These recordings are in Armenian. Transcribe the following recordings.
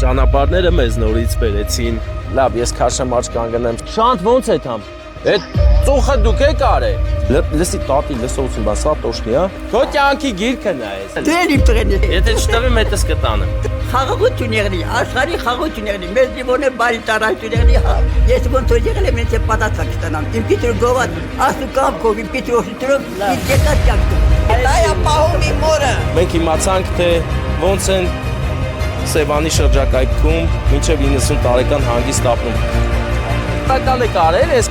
Ճանապարհները մեզ նորից բերեցին։ Լավ, ես քաշեմ աջ կանգնեմ։ Շանտ ոնց է там։ Այդ ծուխը դուք եք արել։ Լսի տատի լսողություն, բա սա տոշնի, հա։ Քո կյանքի գիրքը նայես։ Դեր իմ տղենի։ Եթե չտվեմ, հետս կտանեմ։ Խաղաղություններնի, աշխարհի խաղաղություններնի, մեզ դիվոնե բարի տարածություններնի, ես ոնց որ եղել եմ, ինձ պատասխան կստանամ։ Իմ պիտրը գոված, ասու կամքով, իմ պիտրը օշիտրով, իմ եկած կյանքում։ Դա է պահում իմ մորը։ Մենք իմացանք, թե ոնց են Սևանի շրջակայքում մինչև 90 տարեկան հանգիստ ապրում։ Տակալ եք արել ես։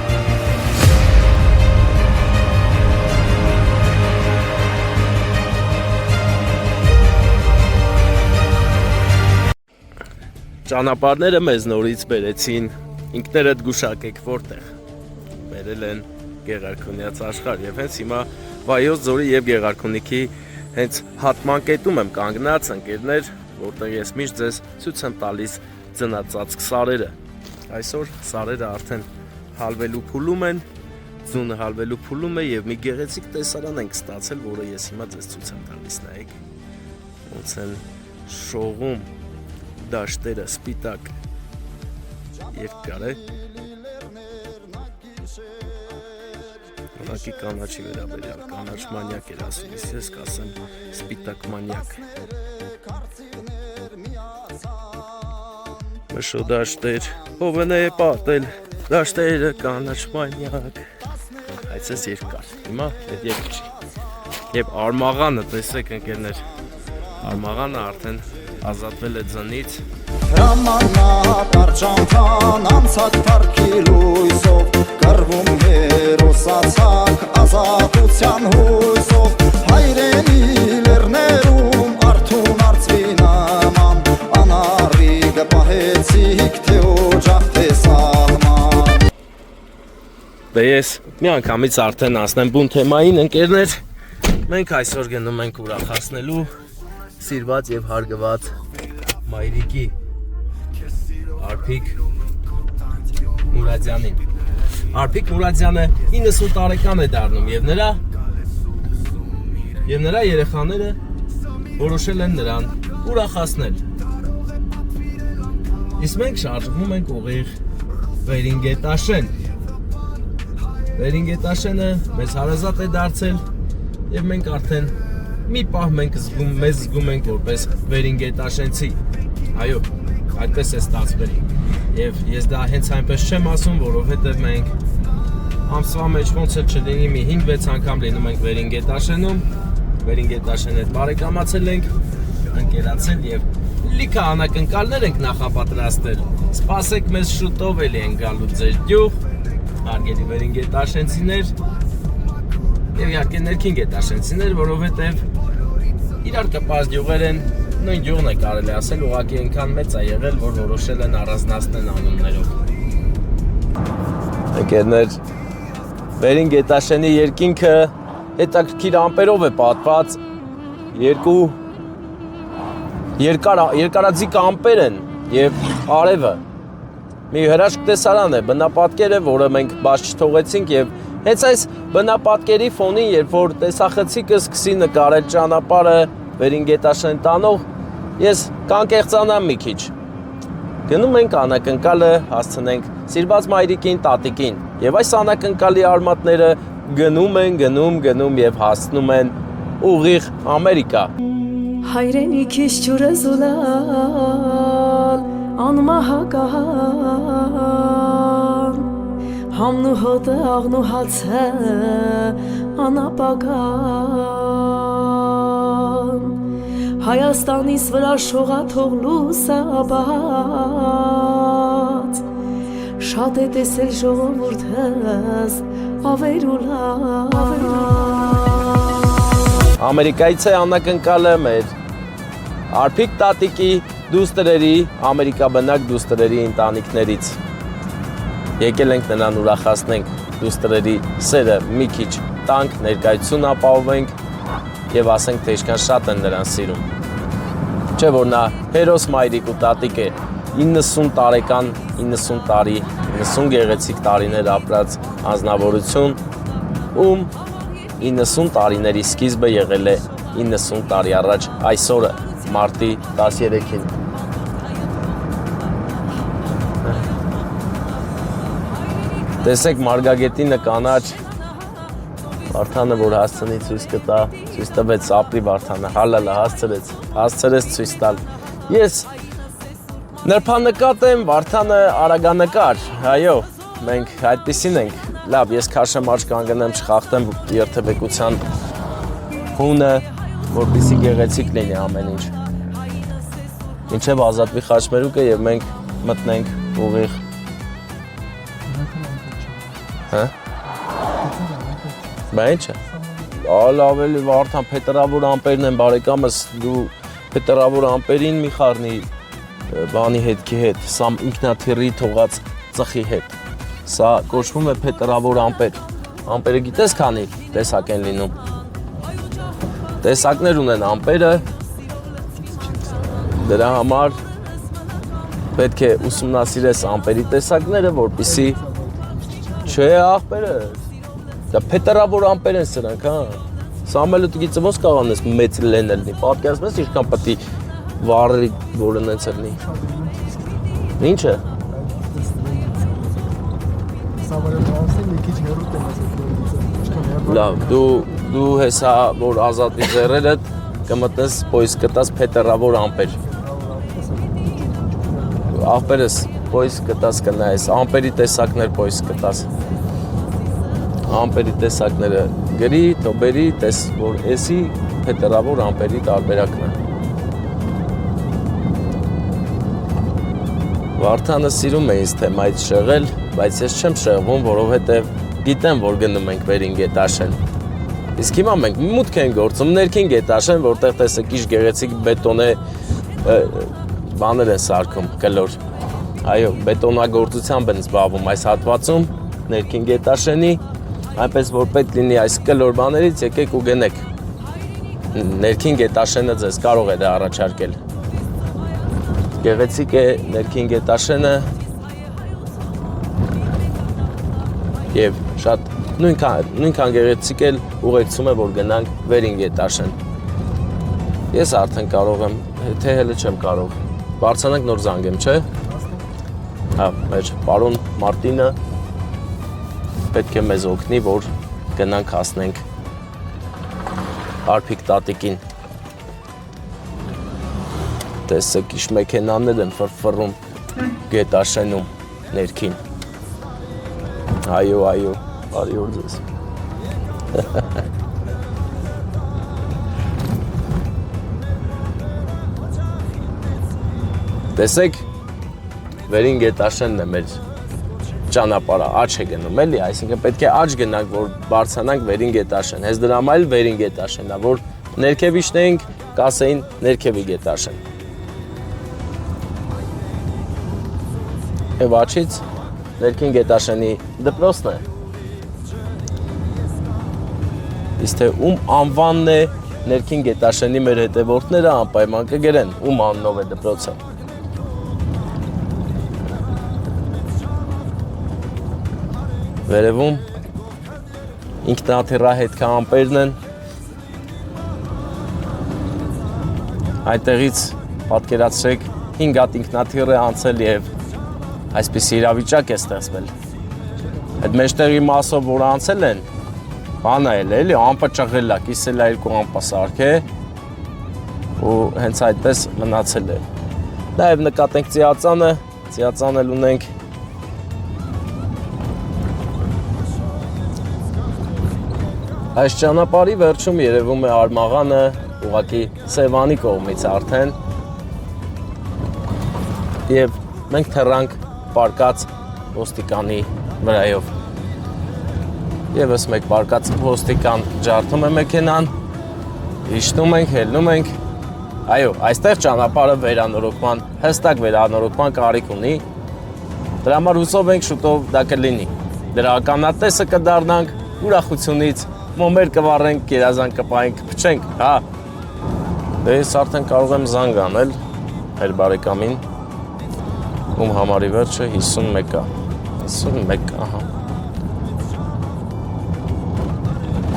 Ճանապարհները մեզ նորից բերեցին, ինքներդ գուշակեք որտեղ։ Բերել են Գեղարքունյաց աշխարհ եւ հենց հիմա Վայոց ձորի եւ Գեղարքունիքի հենց հատման կետում եմ կանգնած, ընկերներ, որտեղ ես միշտ ձեզ ցույց եմ տալիս ձնածածկ սարերը։ Այսօր սարերը արդեն հալվելու փուլում են, ձունը հալվելու փուլում է եւ մի գեղեցիկ տեսարան ենք ստացել, որը ես հիմա ձեզ ցույց եմ տալիս, նայեք։ Ոնց են շողում դաշտերը սպիտակ երկար է ուղղակի կանաչի վերաբերյալ կանաչ մանյակ էր ասում ես կասեմ սպիտակ մանյակ մշո դաշտեր հովն է պատել դաշտերը կանաչ մանյակ այսպես երկար հիմա այդ երկրի եւ արմաղանը տեսեք ընկերներ արմաղանը արդեն ազատվել է ձնից Հրամանատար ճամփան անցած парքի լույսով կռվում հերոսացակ ազատության հույսով հայրենի լեռներում արթուն արծվի նման անառիգը պահեցիք թե օջախ թե սաղման Դե ես մի անգամից արդեն ասնեմ բուն թեմային ընկերներ մենք այսօր գնում ենք ուրախացնելու սիրված եւ հարգված մայրիկի Արփիկ Մուրադյանին Արփիկ Մուրադյանը 90 տարեկան է դառնում եւ նրա երեխաները որոշել են նրան ուրախացնել Իսկ մենք շարժվում ենք ուղիղ Վերինգետաշեն Վերինգետաշենը մեզ հարազատ է դարձել եւ մենք արդեն մի պահ մենք զգում ենք որպես վերինգետաշենցի, այո, այդպես է ստացվել և ես դա հենց այնպես չեմ ասում, որովհետև մենք ամսվա մեջ ոնց էլ չլինի մի 5-6 անգամ լինում ենք վերինգետաշենում, վերինգետաշեն հետ բարեկամացել ենք, ընկերացել և լիքը անակնկալներ ենք նախապատրաստել, սպասեք մեզ շուտով էլի են գալու ձեր գյուղ, հարգելի վերինգետաշենցիներ և իհարկե ներքին գետաշենցիներ, որովհետև իրար կպած գյուղեր են, նույն գյուղն է կարելի ասել, ուղղակի այնքան մեծ է եղել, որ որոշել են առանձնացնել անուններով։ Ընկերներ, Վերինգետաշենի երկինքը հետաքրքիր ամպերով է պատված, երկու երկարաձիգ ամպեր են և արևը մի հրաշք տեսարան է, բնապատկեր է, որը մենք բաց չթողեցինք և հենց այս բնապատկերի ֆոնին, երբ որ տեսախցիկը սկսի նկարել ճանապարհը Վերինգետաշեն տանող, ես կանկեղծանամ մի քիչ։ Գնում ենք անակնկալը հասցնենք սիրված մայրիկին, տատիկին, և այս անակնկալի արմատները գնում և հասնում են ուղիղ Ամերիկա։ Հայրենիքիս ջուրը զուլալ անմահական Համն ու հոտը աղն ու հացը անապական Հայաստանիս վրա շողաթող լուսաբաց Շատ է տեսել ժողովուրդս ավերուլան Ամերիկայից է անակնկալը մեր Արփիկ տատիկի դուստրերի, ամերիկաբնակ դուստրերի ընտանիքներից Եկել ենք նրան ուրախացնենք դուստրերի սերը մի քիչ տանք, ներկայություն ապահովենք և ասենք, թե ինչքան շատ են նրան սիրում Չէ որ նա հերոս մայրիկ ու տատիկ է 90 տարեկան, 90 տարի, 90 գեղեցիկ տարիներ ապրած անձնավորություն ում 90 տարիների սկիզբը եղել է 90 տարի առաջ այսօրը, մարտի 13-ին Տեսեք Մարգագետինը կանաչ Վարդանը որ հասցնի ցույց կտա, ցույց տվեց ապրի Վարդանը, հալալա հասցրեց ցույց տալ։ Ես նրբանկատ եմ, Վարդանը արագանկար, այո, մենք այդպեսին ենք։ Լավ, ես քաշեմ արջք կանգնեմ, չխախտեմ երթևեկության հունը, որպեսզի գեղեցիկ լինի ամեն ինչ։ Մինչև ազատվի խաչմերուկը եւ մենք մտնենք ուղիղ։ Հա? Բա ինչ է։ Ավելի Վարդան փետրավոր ամպերն են բարեկամս, դու փետրավոր ամպերին մի խառնի բանի հետքի հետ, սա ինքնաթիռի թողած ծխի հետ։ Սա կոչվում է փետրավոր ամպեր։ Ամպերը գիտես քանի տեսակ են լինում։ Տեսակներ ունեն ամպերը։ Դրա համար պետք է ուսումնասիրես ամպերի տեսակները, որպեսզի չէ աղբերը։ Դա փետրավոր ամպեր են սրանք, հա։ Սամելը դու գիտես ոնց կարող ես մեծ լինի։ Պատկերացնում ես ինչքան պետք է վառի որ ունենց լինի։ Ինչ է։ Լավ, դու հեսա որ ազատվի ձեռերդ կմտնես պոյս կտաս փետրավոր ամպեր։ Աղբերս պոյս կտաս կնայես, ամպերի տեսակներ պոյս կտաս։ Ամպերի տեսակները գրի, թոբերի, տես որ էսի փետրավոր ամպերի տարբերակն է։ Վարդանը սիրում է ինձ թեմայից շեղել, բայց ես չեմ շեղվում, որովհետև գիտեմ, որ գնում ենք վերին Գետաշեն։ Իսկ հիմա մենք մուտք ենք գործում ներքին Գետաշեն, որտեղ տեսեք ինչ գեղեցիկ բետոնե բաներ են սարքում, կլոր։ Այո, բետոնագործությամբ են զբաղվում այս հատվածում, ներքին Գետաշենի, այնպես որ պետք լինի այս կլոր բաներից եկեք ու գնեք։ Ներքին Գետաշենը ձեզ կարող է դա առաջարկել։ Գեղեցիկ է ներքին Գետաշենը եւ շատ նույնքան գեղեցիկ էլ ուղեկցում է որ գնանք վերին Գետաշեն։ Ես արդեն կարող եմ, թե հələ չեմ կարող։ Բարձրանանք նոր զանգեմ, չէ՞։ Հա, մեր պարոն Մարտինը պետք է մեզ օգնի, որ գնանք հասնենք Արփիկ տատիկին։ Տեսեք, ինչ մեքենաներ են ֆրֆռում Գետաշենում ներքին։ Այո, բարի օր ձեզ։ Տեսեք, վերին Գետաշենն է մեր ճանապարհը, աջ է գնում էլի, այսինքն պետք է աջ գնանք, որ բարձրանանք վերին Գետաշեն։ Հենց դրա համար էլ վերին Գետաշենն է, որ ներքև իջնեինք, կասեին ներքևի Գետաշեն։ Եվ աջից ներքին Գետաշենի դպրոցն է։ Իսկ թե ում անվանն է ներքին Գետաշենի մեր հետևորդները անպայման կգրեն, ում անունով է դպրոցը։ Վերևում ինքնաթիռա հետքը ամպերն են։ Այդտեղից պատկերացրեք 5 հատ ինքնաթիռ է անցել եւ այսպիսի իրավիճակ է ստեղծվել։ Այդ մեջտեղի մասով որ անցել են, բանը էլի ամպը ճղել է, կիսել է 2 ամպա սարք է ու հենց այդպես մնացել է։ Նաեւ նկատենք ծիածանը ունենք Այս ճանապարհի վերջում երևում է Արմաղանը, ուղղակի Սևանի կողմից արդեն։ Եվ մենք թռանք պարկած ոստիկանի վրայով։ Եվս մեկ պարկած ոստիկան ջարդում է մեքենան, իջնում ենք, հելնում ենք։ Այո, այստեղ ճանապարհը վերանորոգման, հստակ վերանորոգման կարիք ունի։ Դրա համար հուսով ենք շուտով դա կլինի։ Դրականատեսը կդառնանք ուրախությունից մոմեր կվառենք, երազանք կպայենք, կփչենք, հա։ Դե ես արդեն կարող եմ զանգ անել մեր բարեկամին, ում համարի վերջը 51 է։ 51, ահա։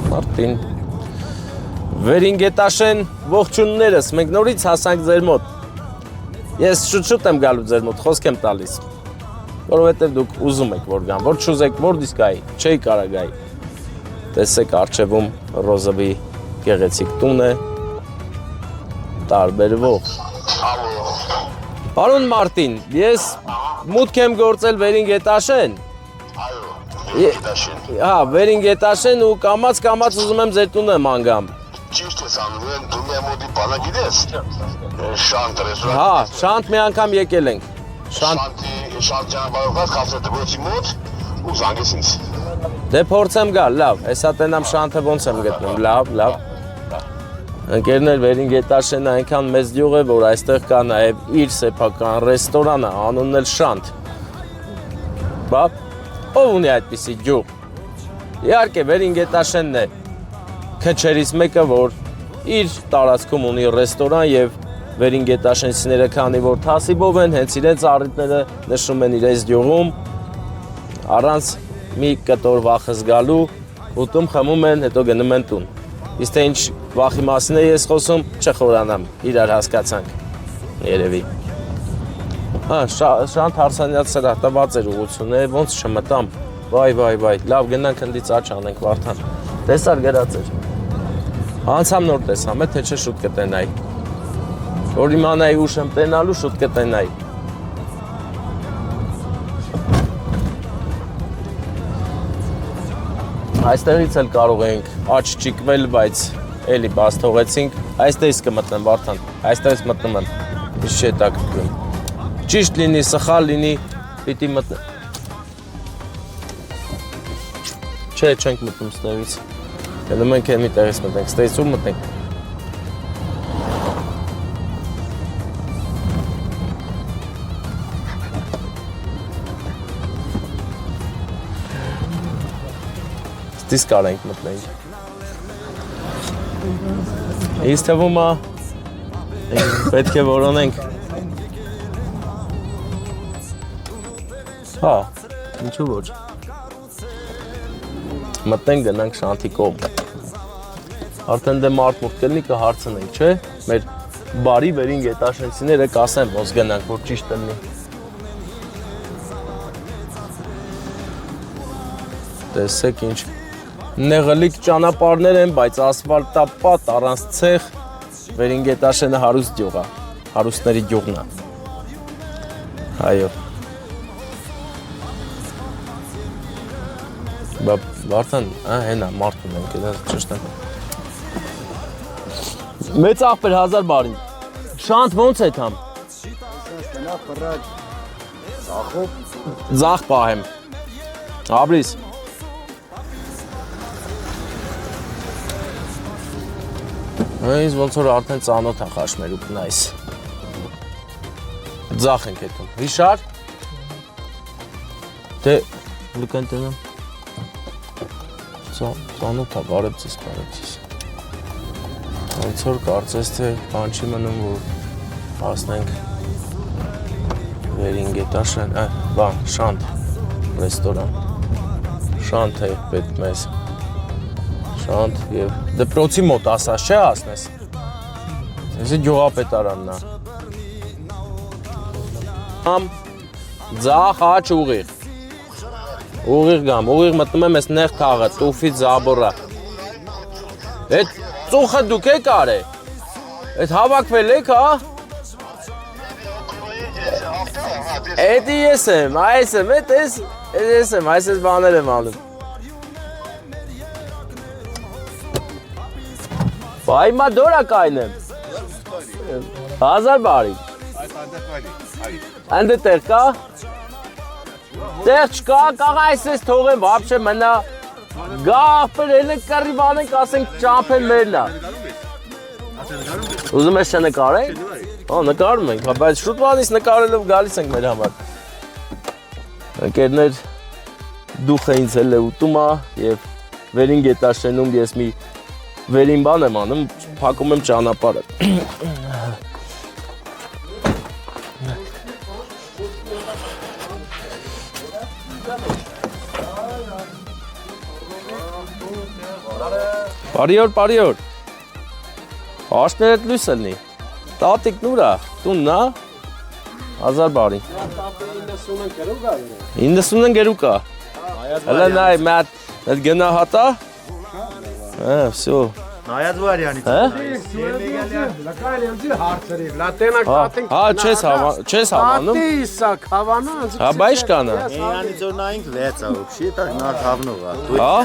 Մարտին։ Վերին Գետաշեն, ողջուններս, մենք նորից հասանք ձեր մոտ։ Ես շուտ եմ գալու ձեր մոտ, խոսք եմ տալիս։ որովհետև դուք ուզում եք որ գան, որ չուզեք որ դից գայի, չէի կարա գայի։ Տեսեք արջևում Ռոզովի գեղեցիկ տուն է, տարբերվող։ Պարոն Մարտին, ես մուտք եմ գործել Վերին Գետաշեն։ Հա, Վերին Գետաշեն ու կամաց ուզում եմ ձեր տունը ման գամ։ Ճիշտ ես անում, դու մի մոդի բանը գիտես։ Շանտ ռեստորան։ Հա, Շանտ մի անգամ եկել ենք։ Շանտ ճանապարհով կասել դեպի մոտ ու զանգես ինձ։ Դե փորձեմ գալ, լավ, հեսա տենամ Շանթը ոնց եմ գտնում, լավ։ Ընկերներ, Վերին Գետաշենը այնքան մեծ գյուղ է, որ այստեղ կա նաև իր սեփական ռեստորանը, անունն էլ Շանտ։ Բա, ով ունի այդպիսի գյուղ։ Իհարկե, Վերին Գետաշենն է քչերից մեկը, որ իր տարածքում ունի ռեստորան եւ Վերին Գետաշենցիները քանի որ թասիբով են, հենց իրենց առիթները նշում են իրենց գյուղում, առանց մի կտոր վախը զգալու, ուտում խմում են, հետո գնում են տուն։ Իսկ թե ինչ վախի մասին է ես խոսում, չխորանամ, իրար հասկացանք, երևի։ Հա, Շանթ Հարսանյաց սրահտված էր ուղղությունը, ոնց չմտամ, վայ, լավ գնանք ընդից աչ անենք Վարդան, տեսար գրած էր։ Անցամ նոր տեսամ է, թե չէ շուտ կտենայի, որ իմանայի ուշ եմ տենալու, շուտ կտենայի։ Այստեղից էլ կարող ենք աչ ճիկվել, բայց էլի բաց թողեցինք, այստեղից կմտնեմ Վարդան, այստեղից մտնում եմ, ինչ չի հետաքրքրում։ Ճիշտ լինի, սխալ լինի, պիտի մտնեմ։ Չէ, չենք մտնում ստեղից, գնում ենք մի տեղից մտնենք, ստեղից ու մտնենք։ Ստից կարենք մտնենք։ Ինձ թվում է պետք է որոնենք։ Հա, ինչու ոչ։ Մտնենք գնանք Շանթի կողմ։ Արդեն դե մարդ կլինի կհարցնենք, չէ՞։ Մեր բարի Վերին Գետաշենցիները կասեն ոնց գնանք, որ ճիշտ լինի։ Տեսեք ինչ նեղլիկ ճանապարհներ են, բայց ասֆալտապատ առանց ցեխ Վերին Գետաշենը հարուստ գյուղ է, հարուստների գյուղն է։ Այո։ Բա Վարդան, հենա մարդ ունենք, դա ճիշտ է։ Մեծ աղբեր 1000 բարին։ Շանթ ոնց է թամ։ Ձախ պահեմ։ Աբրիս։ Ինձ ոնց որ արդեն ծանոթ է խաշմերուկ նայս։ Ձախ ենք հետում։ Հիշար։ Դե լուկան տենամ։ Ծանոթ է, բարև ձեզ։ Ոնց որ կարծես թե բան չի մնում, որ հասնենք Վերին Գետաշեն, բան, Շանթ ռեստորան։ Շանթ է պետք մեզ։ Շանթ և դպրոցի մոտ ասած չէ ասնես։ Եզի գյուղապետարանն է։ Համ ձախ աչ ուղիղ։ Ուղիղ գամ, ուղիղ մտնում եմ ես նեղ թաղը, տուֆից զաբորա։ Էդ ծուխը դուք եք արե։ Էդ հավակվել եք, հա։ Էդի ես եմ, այս եմ, ես եմ, այս բաներ եմ անում։ Բայ մա դորա կայնեմ։ 1000 բարի։ Անդե տեղ կա։ Տեղ չկա, կաղա այսպես թողեմ, վաբշե մնա։ Գաղբեր էլ ենք կռի բանենք, ասենք ճամփեն մերնա։ Ուզում ես չնկարենք։ Հա, նկարում ենք, բայց շուտ բանից նկարելով գալիս ենք մեր համար։ Ընկերներ, դուխը ինձ էլ է ուտում է և Վերին Գետաշենում ես մի վերին բան եմ անում, փակում եմ ճանապարհը։ Բարի օր։ Աշներդ լույս ելնի։ Տատիկն ուր է, տունն է։ 1000 բարի։ 90-ն գերու կա։ Հələ նայ մատ գնա հատա։ Հա, всё։ Նայած վարյանի։ Հա։ Հա, չես հավանում։ Հա, բայ կանա։ Երանից որ նայինք 6-ը вообще так նա հավնողա։ Հա։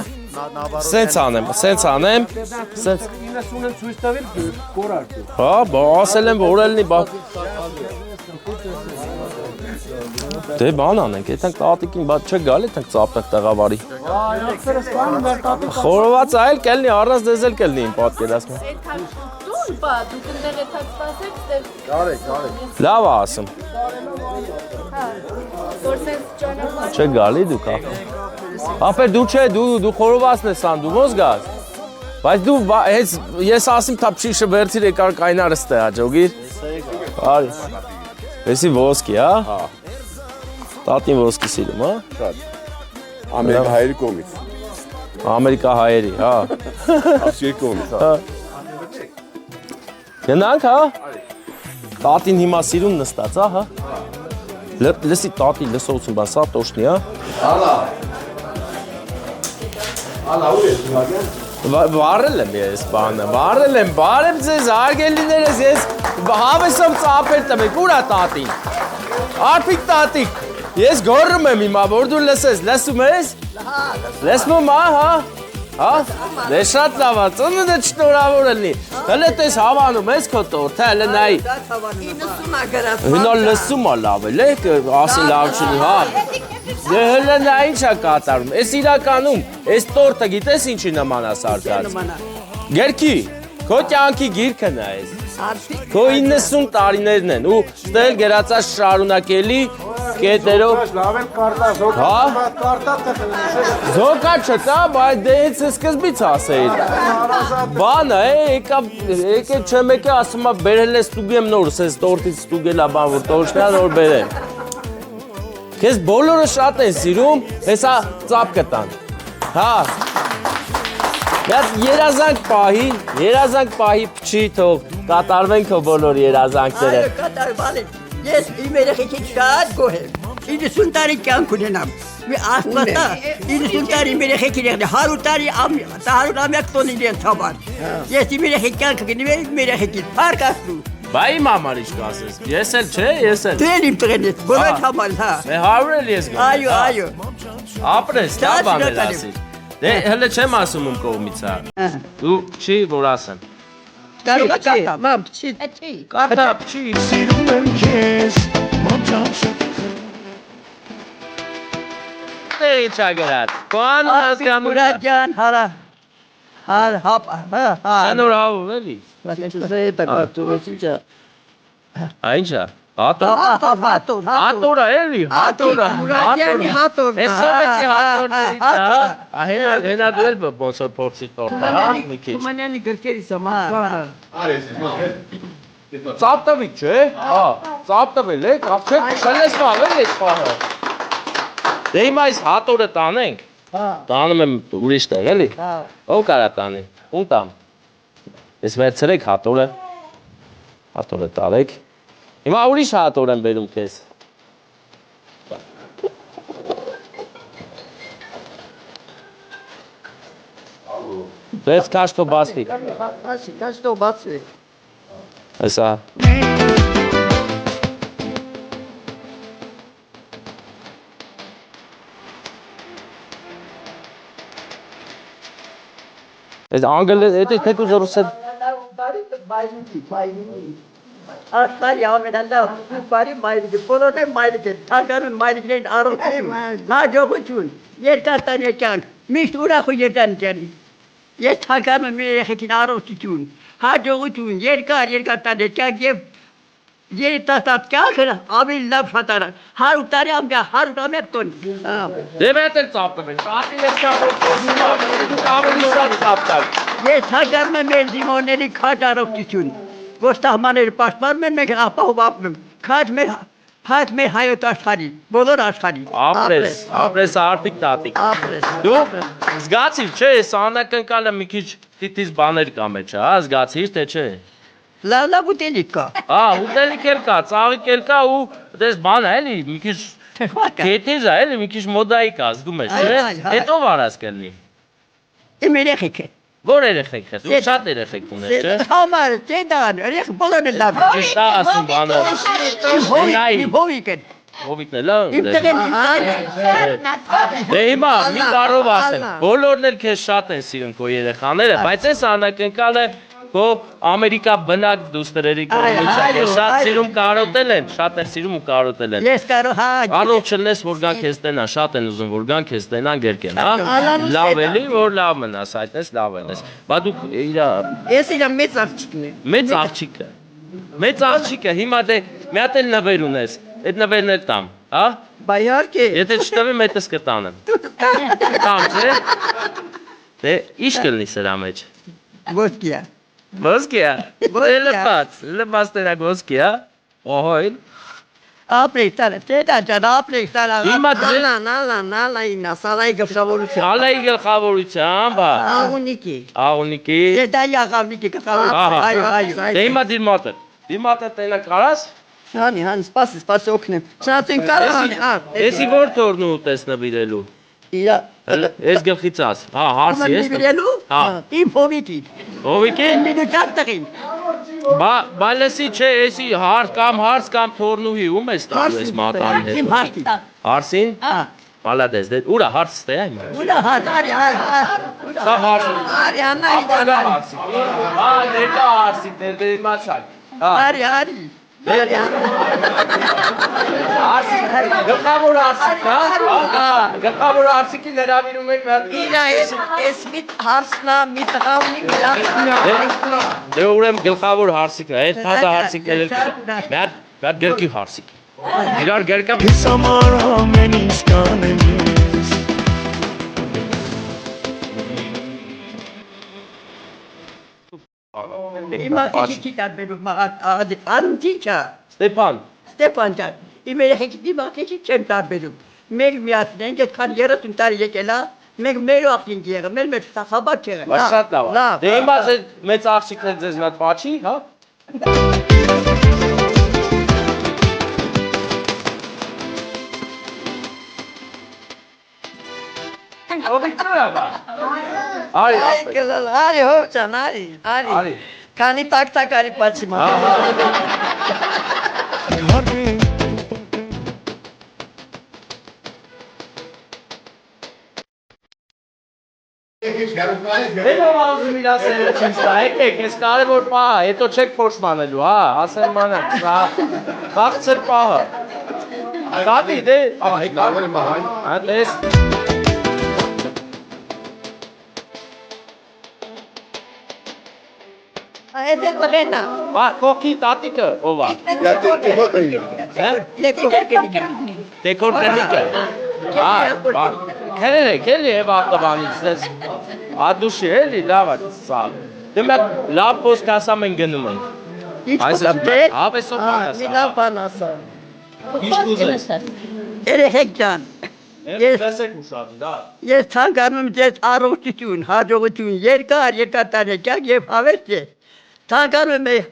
Սենց անեմ։ Սենց 90-ն ցույց տվել կորար։ Հա, ասել եմ որ ելնի բա։ Դե բան անենք, այդտեղ տատիկին բա չգալ, այդտեղ ծապնակ տղավարի։ Խորոված այլ կելնի, առանց դեզել կելնի իմ պատկերացնում։ Դու բա դու կնդեղ էթած սպասեք դեր Կարեք։ Լավ ասում։ որսես ճանապարհ Չգալի դու կա։ Ապեր դու չէ, դու խորովածն ես ան, դու ոնց գաս։ Բայց դու հենց ես ասիմ թափշի շվերցիր եկար կայնարը ստե հաջողիր։ Արի։ Էսի ոսկի, հա։ Հա։ Տատին ոսկի սիրում, հա։ Շատ։ Ամերիկահայերի կողմից։ Ամերիկահայերի, հա։ Ասիայի կողմից։ Հա։ Գնանք, հա։ Տատին հիմա սիրուն նստած, հա։ Լսի տատի լսողություն բան, սա տոշնի, հա։ Ալա ու ես դուհագան։ Վարել եմ ես բանը, բարեմ ձեզ, արգելիներս ես հավես եմ ծապեր տմեք, ուր է տատին, արպիկ տատիկ, ես գորում եմ հիմա, որ դու լսես, լսում ես, լսում հա, դե շատ լավ է, ծննդը չնորավոր ելնի, հլը տես հավանում ես քո տորթը, հլը նայի, 90-ա գրած։ հնա լսում է լավ էլ, ասի լավ չունի, հա, դե հլը նա ինչ է կատարում, ես իրականում, ես տորթը գիտես ինչի նման է սարկած, գերքի, քո կյանքի գիրքը նա ես, քո 90 տարիներն են ու ստել գերացած շարունակելի կետերով, հա, զոկա չտա, բայց դե հենց սկզբից ասեիր, բանը եկե չեմ եկե ասում է բերել է ստուգեմ նոր, սես տորթից ստուգել է բան, որ տորշնյա նոր բերեմ, քեզ բոլորը շատ են սիրում, հեսա ծապ կտան, հա, երազանք պահի փչի թող, կատարվեն քո բոլոր երազանքները։ Այո, կատարվալի, ես իմ երեխեքից շատ գոհ եմ, 90 տարի կյանք ունենամ, մի աստվածա, 90 տարի իմ երեխեքին եղնի, 100 տարի 100 ամյակ տոնի իրենց համար, ես իմ երեխեք կյանքը գնիվեր իմ երեխեքին, պարկ ասնու։ Բա իմ համար ինչ կասես, ես էլ չէ, ես էլ։ Դրել իմ տղեն ես, բոլոր համար, հա։ Է 100 էլ ես գնում։ Այո։ Ապրես, դա բան էլ ասիր։ Դե հələ չեմ ասում ում կողմից է։ Դու չի որ ասեմ։ Կարող է կատա, մամ, չի։ Կարտա չի։ Սիրում եմ քեզ, մոմջան Տերի չագրած։ Բան հասկանում։ Մուրադյան, հա։ Անոր հավ էլի։ Այնջա։ Հատորա էլի, հատորա։ Մուրադյանի հատոր։ Էս սովետի հատորներից, հա։ Հենա դուել բոնսոր փորձի տորտը, հա, մի քիչ։ Մանյանի գրքերից եմ, հա։ Ծապ տվի, չէ։ Հա, ծապ տվել եք, չէ, շլեսվավ էլ էս պահը։ Դե հիմա այս հատորը տանենք։ Տանում եմ ուրիշ տեղ, էլի։ Ով կարա տանի։ Ում տամ։ Ես վերցրեք հատորը։ Հատորը տարեք։ Հիմա ուրիշ հատոր եմ բերում քեզ։ Դες կաշտո բացվի։ Ասի, կաշտո բացվի։ Հեսա։ Այս անգլը էտի թեկուզ ռուսը Աշխարհի ամենալավ բարի մայրիկը, բոլորը մայրիկը, թարգանում մայրիկներին առողջություն, հաջողություն, երկար տարի կյանք, միշտ ուրախ ու երջանիկ։ Ես թարգանում եմ երեխեքին առողջություն, հաջողություն, երկար տարի կյանք եւ երիտասարդ կյանքը ավելի լավ շատարա, 100 տարի ամյա, 100 ամյակ տոն։ Դե մետ էլ ծապտվել, շատի ես ավելի շատ ծապտալ։ Ես թարգանում եմ մեր զինվորների քաջ առողջություն, ոստահմանները պաշտպանում են, մենք ապահովում ենք, քաջ մեր հայոց աշխարհի, բոլոր աշխարհի։ Ապրես արփիկ տատիկ։ Դու զգացիր, չէ, ես անակնկալը մի քիչ թիթիզ բաներ կա մեջ, հա, զգացիր թե չէ։ լավ ուտելիք կա։ ուտելիք էլ կա, ծաղիկ էլ կա ու դες բան է էլի, մի քիչ կեթեզ է էլի, մի քիչ մոդայի կա, զգում ես, չէ՞։ Հետո վարած կլինի։ Իմ երեխեք է։ Որ երեխեք ես, ու շատ երեխեք ունես, չէ՞։ Համար, դան, երեխ բոլորն են լավ։ Ճիշտ է ասում բանը։ Հովիկ են։ Հովիկն է լավ։ Իմ տղեն Դե հիմա մի կարող ասեմ, բոլորն էլ քեզ շատ են սիրում քո երեխաները, բայց այս անակնկալը քո Ամերիկա բնակ դուստրերի կողմից է։ Շատ սիրում կարոտել են, շատ են սիրում ու կարոտել են։ Ես կարող հա։ Առողջ չլնես, որ գան քեզ տենան, շատ են ուզում, որ գան քեզ տենան գերկեն, հա։ Լավ էլի, որ լավ մնաս, այդպես լավ ես։ Բա դու իրա Ես իրա մեծ աղջիկն եմ։ մեծ աղջիկը։ Մեծ աղջիկը, հիմա դե մի հատ էլ նվեր ունես, այդ նվերն էլ տամ, հա։ Բա իհարկե։ Եթե չտվի մետս կտանեմ։ Տամ, չէ։ Դե ի՞նչ կլինի սրա մեջ։ Ոսկիա։ Ոսկիա։ Լպած տենակ ոսկիա։ Օհոյ։ Ապրեք տալը, տետան, ապրեք տալը։ Հիմա դե- նալա ինա, սալայի գլխավորություն։ Ալայի գլխավորության, բա։ Աղունիկի։ Աղունիկի։ Դե դա յաղավնիկի գլխավորություն։ Այո։ Դե հիմա դիմատը։ Դիմատը տենակ կարաս։ Հանի, սպասի օգնեմ։ Շնացին կարան, Էսի որ թորնու ուտես նվիրելու։ Իրա։ Էս գլխից աս։ Հա, հարսի ես։ Նվիրելու։ Հա։ Իմ հովիկի։ Հովիկի։ Մինուտակ տղին։ Բա լսի չէ, էսի հարց կամ թորնուհի ում ես տալու ես մատանի հետ։ Իմ հարցի։ Հարսին։ Հա։ Մալադես, դե ուրա հարց ստե այ։ Ուրա հարի։ Սա հարց։ Հարի անայի։ Հարսի։ Հա, ներկա հարսի, դե իմացալ։ Հա։ Հարի։ Հարսի, գլխավոր հարսիկ, հա։ Գլխավոր հարսիկի ներավիրում ենք մեր։ Իրա ես մի հարցնա, մի տղավնի Դե ուրեմն գլխավոր հարսիկը, այդ հատը հարսիկներ էլ մեր գերկի հարսիկ։ Իրար գերկա Kiss amar ամեն ինչ կանեմ ես Հիմա քիչ տարբերում անտիչա Ստեփան ջան իմ երեխեքի դիմա քիչ չեն տարբերում մեր միացն են այդքան 30 տարի եկել է մենք մեր աղջիկ եղել մեր սախաբար չեղել Բայց շատ լավ է Դե հիմա մեծ աղջիկներ ձեզ մի հատ պաչի, հա Արի հովցան, արի Քանի տակ արի պաչի մա Հետո ուզում իր ասել չինչ տա, եկեք, ես կարևոր պահ է, հետո չեք փոշ մանելու, հա, ասեմ մանակ, բաղցր պահը Կատի, դե, տես Այդ է բղենա Կողքի տատիկը, ով է Դեկոր կրնիկը Քելի է բաղտվանից, ադուշի էլի, լավ է սա Դե մեկ լավ պոստ ասամ են գնում ենք Հավեսով պան ասա Մի լավ բան ասա Ինչ կուզես Երեխեք ջան Տեսեք ուշاد, դա Ես ցանկանում եմ ձեզ առողջություն, հաջողություն, երկար տարի կյանք եւ հավերք ձեզ Ցանկանում եմ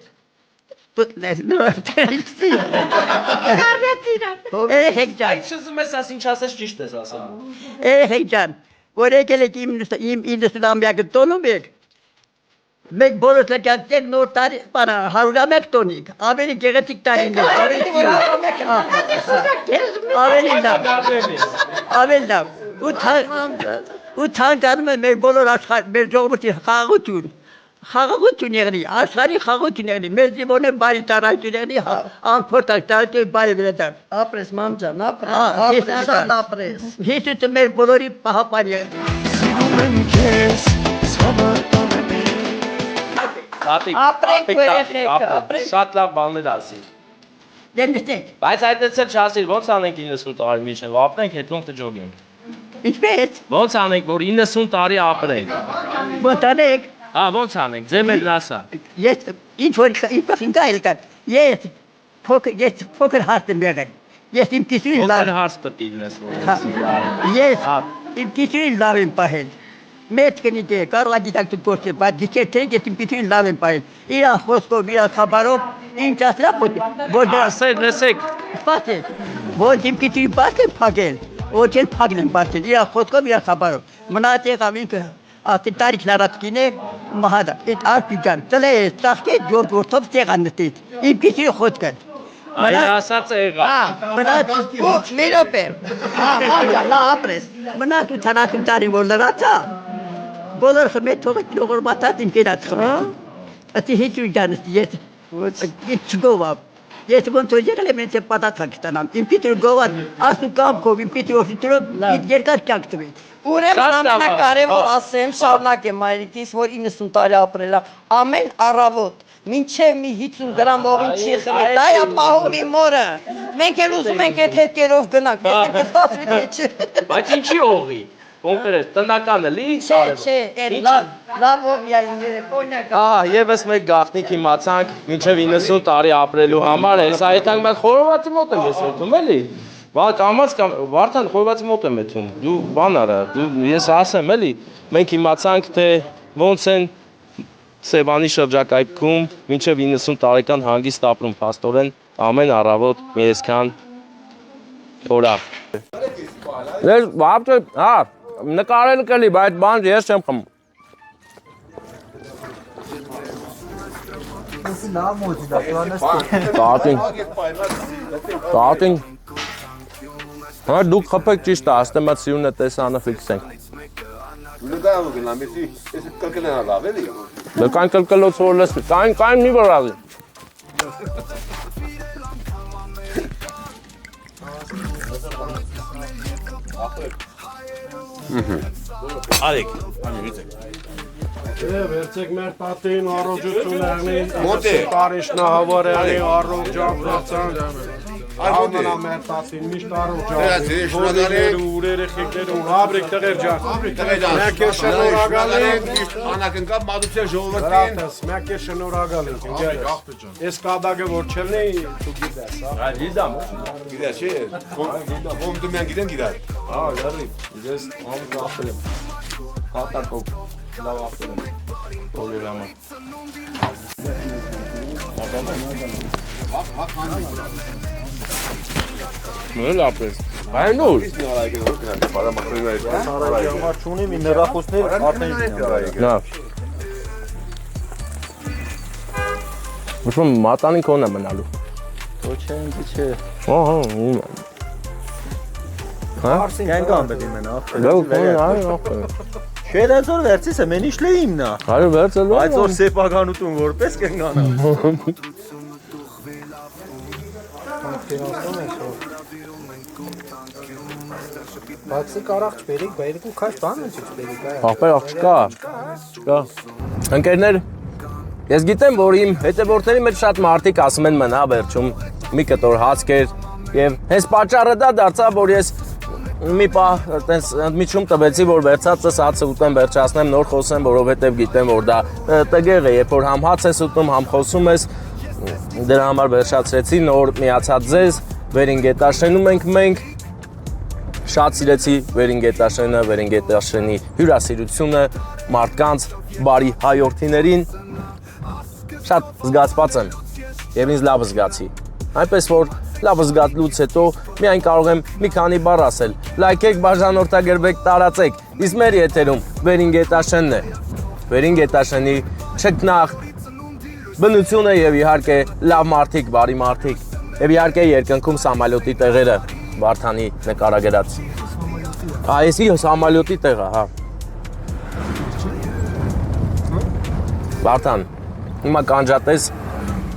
Երեխեք ջան Այդ շզում ես աս ինչ ասես ճիշտ ես ասում Երեխեք ջան որ եկել եք իմ 90-ամյակը տոնում եք Մենք բոլորս լեգանտեր նոր տարի բանա 101 տոնիկ ավելի գեղեցիկ տարիներ ավելի լավ ու ցանկանում եմ մեր բոլոր աշխարհ մեր ժողովրդի խաղաղություն եղնի աշխարհի խաղաղություն եղնի մեր զինվորներ բարի տարածություն եղնի անփորձ տարածություն բարի վերադառ ապրես մամջան ապրես Հիսուսը մեր բոլորի պահապան եղնի Սիրում եմ քեզ սավը Ապրենք երեխեք Շատ լավ բաններ ասի Դեմստեք Բայց այդպես էլ չասիր ոնց անենք 90 տարի միջև ապրենք հետո կջոգենք Ինչպես Ոնց անենք որ 90 տարի ապրենք Ոնտանեք Հա ոնց անենք ձեր էլ ասա Ես ինչ որ ինքան կան ես փոքր հարց եմ եղել Ես իմ քիչին լավ Ոնց հարց պետք է լինես որ Ես իմ քիչին լավ եմ պահել մեծ կնիք է, կարող է դիտակցել գործել, բայց դիքեր թե ես պիտին լավ եմ պայել։ Իրա խոսքով, իրա խաբարով ինչ ասրա որ լսեք, սպասեք, որ իմ պիտին բացել փակել, ոչ էլ փակել բացել, իրա խոսքով, իրա խաբարով։ Մնաց եղավ ինքը ասի տարիք լարածքին է մահադա, այդ արկիգան, տլե է, ծաղկե ջորդ որդով սեղաննտից, իմ պիտին խոսքը։ Այդ ասած եղավ։ Մնաց մերոպ է, լա ապրես, մնաց ու թանասում տարին որ լրացա, բոլոր խմետ թողեք լողոր մատած իմ կերած խմետ, ասի հիչ ու ջանս, ես չգովավ, ես ոնց որ եղել եմ ինձ է պատատվակ ստանամ, իմ պիտր գոված, ասու կամքով, իմ պիտր ոշիտրով, իմ երկար կյանք տվեց։ Ուրեմն ամենակարևոր ասեմ, շարունակեմ մայրիկիս, որ 90 տարի ապրել է, ամեն առավոտ, մինչև մի 50 գրամ ողին չի խմել, դա է պահում իմ մորը, մենք էլ ուզում ենք այդ հետքերով գնանք, Բայց ինչի ողի, կոնկրետ, տնական էլի, չէ, լավ ողյային երեկոնյակ, եվս մեկ գաղտնիք իմացանք, մինչև 90 տարի ապրելու համար, այս այդանք մենք խորովածի մոտ եմ ես եթում էլի, Վարդան խորովածի մոտ եմ եթում, դու բան արա, ես ասեմ էլի, մենք իմացանք, թե ոնց են Սևանի շրջակայքում մինչև 90 տարեկան հանգիստ ապրում փաստորեն ամեն առավոտ մի այսքան օրավ։ Նկարել կլի, բայց բան ես չեմ խմում։ Տատին։ Հա դուք խփեք ճիշտ է, աստեմ այդ սիրունը տեսանը ֆիքսենք։ Կան կլկլոց որ լսվի, կան մի վրազի։ Արեք, վերցեք մեր տատին, առողջություններնին, տարիշնահավարյանի առողջապրացան, Ամենա մեր տատին միշտ առողջապրացան, հորիներ ու երեխեքներ ու հաբրիկ տղեր ջան, մենք է շնորհակալ ենք, Անակնկալ մատուցել ժողովրդին, մենք է շնորհակալ ենք, ընկերս, ես կադագը որ չելնեի, դու գիտես, հա։ Գիտամ, գիտես չէ, ում դու մենք գիտեմ գիտար։ լրի, ես ամուր ապրել եմ, հատակով լավ ապրել եմ, օրերամը։ Մել ապրես, այն ուր։ Համար չունիմ իմ հեռախոսներ արդեն Նա։ Ուսում մատանին կոն է մնալու։ Ոչ չէ։ Հա։ Կան պետք մենա Լավ, այո, Շերազոր վերցիս է, մեն ինչ լեիմ նա։ Այո, վերցել։ Բայց որ սեփականություն որպես կնանա։ Բացի կարաղ չբերիք, բերիք ու քաշ բան են չբերիք, այո։ Ախպեր չկա։ Ընկերներ, ես գիտեմ, որ իմ հետևորդների մեջ շատ մարդիկ ասում են մնա վերջում մի կտոր հաց կեր եւ հենց պատճառը դա դարձավ, որ ես մի պահ տենց ընդմիջում տվեցի, որ վերցածս հացը ուտեմ, վերջացնեմ, նոր խոսեմ, որովհետեւ գիտեմ, որ դա տգեղ է, երբ որ համ հաց ես ուտում, համ խոսում ես, դրա համար վերջացրեցի, նոր միացած ձեզ, Վերինգետաշենում ենք մենք, շատ սիրեցի Վերինգետաշենի հյուրասիրությունը, մարդկանց, բարի հայորդիներին, շատ զգացված եմ եւ ինձ լավ զգացի, այնպես որ լավ զգացլուց հետո միայն կարող եմ մի քանի բառ ասել, լայքեք, բաժանորդագրվեք, տարածեք, իսկ մեր եթերում Վերինգետաշենն է, Վերինգետաշենի չքնաղ բնությունը եւ իհարկե լավ մարդիկ, բարի մարդիկ եւ իհարկե երկնքում սամալյոտի տեղերը Վարդանի նկարագրած։ Այսի սամալյոտի տեղը, հա։ Վարդան, հիմա կանջատես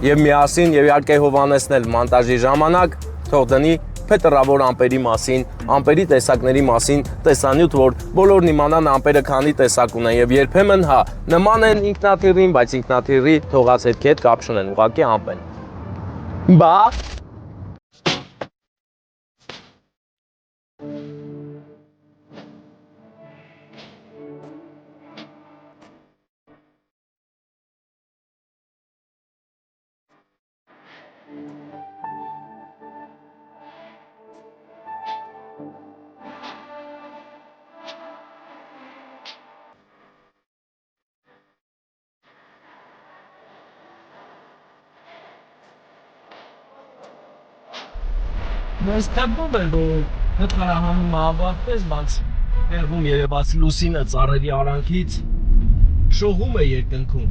եւ միասին եւ իհարկե Հովանեսն էլ մոնտաժի ժամանակ թող դնի փետրավոր ամպերի մասին, ամպերի տեսակների մասին տեսանյութ, որ բոլորն իմանան ամպերը քանի տեսակ ունեն եւ երբեմն հա նման են ինքնաթիռին, բայց ինքնաթիռի թողած հետքի հետ կապ չունեն, ուղղակի ամպ են։ Բա Ես թվում է, որ նկարահանում ավարտվեց, բայց երվում երևաց լուսինը ծառերի արանքից շողում է երկնքում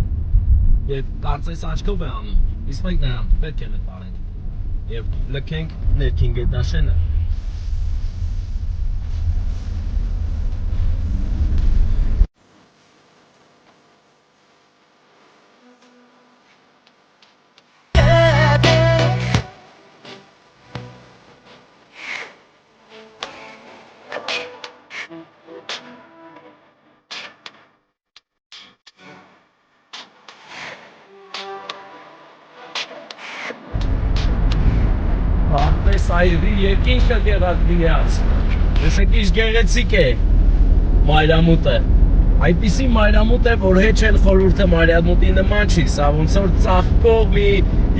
և կարծես աչքով է անում, իսկ մենք նրան պետք է նկարենք և լքենք ներքին գետաշենը։ Ապես այրի երկինքը գեղատվիած, տեսեք ինչ գեղեցիկ է մայրամուտը, այնպիսի մայրամուտ է, որ հեչ էլ խորհուրդը մայրամուտի նման չի, սա ոնց որ ծաղկող մի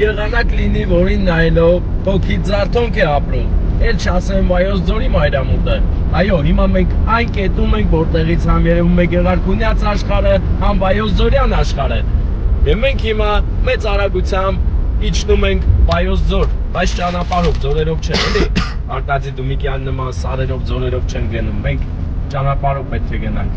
եղանակ լինի, որին նայելով հոգիդ զարթոնք է ապրում, էլ չասեմ Վայոց ձորի մայրամուտը, այո, հիմա մենք այն կետում ենք, որտեղից համ երևում է Գեղարքունյաց աշխարհը, համ Վայոց ձորյան աշխարհը, և մենք հիմա մեծ արագությամբ իջնում ենք Վայոց ձոր, բայց ճանապարհով, ձորերով չեն, էլի, Արկադի Դումիկյան նման սարերով, ձորերով չեն գնում, մենք ճանապարհով պետք է գնանք։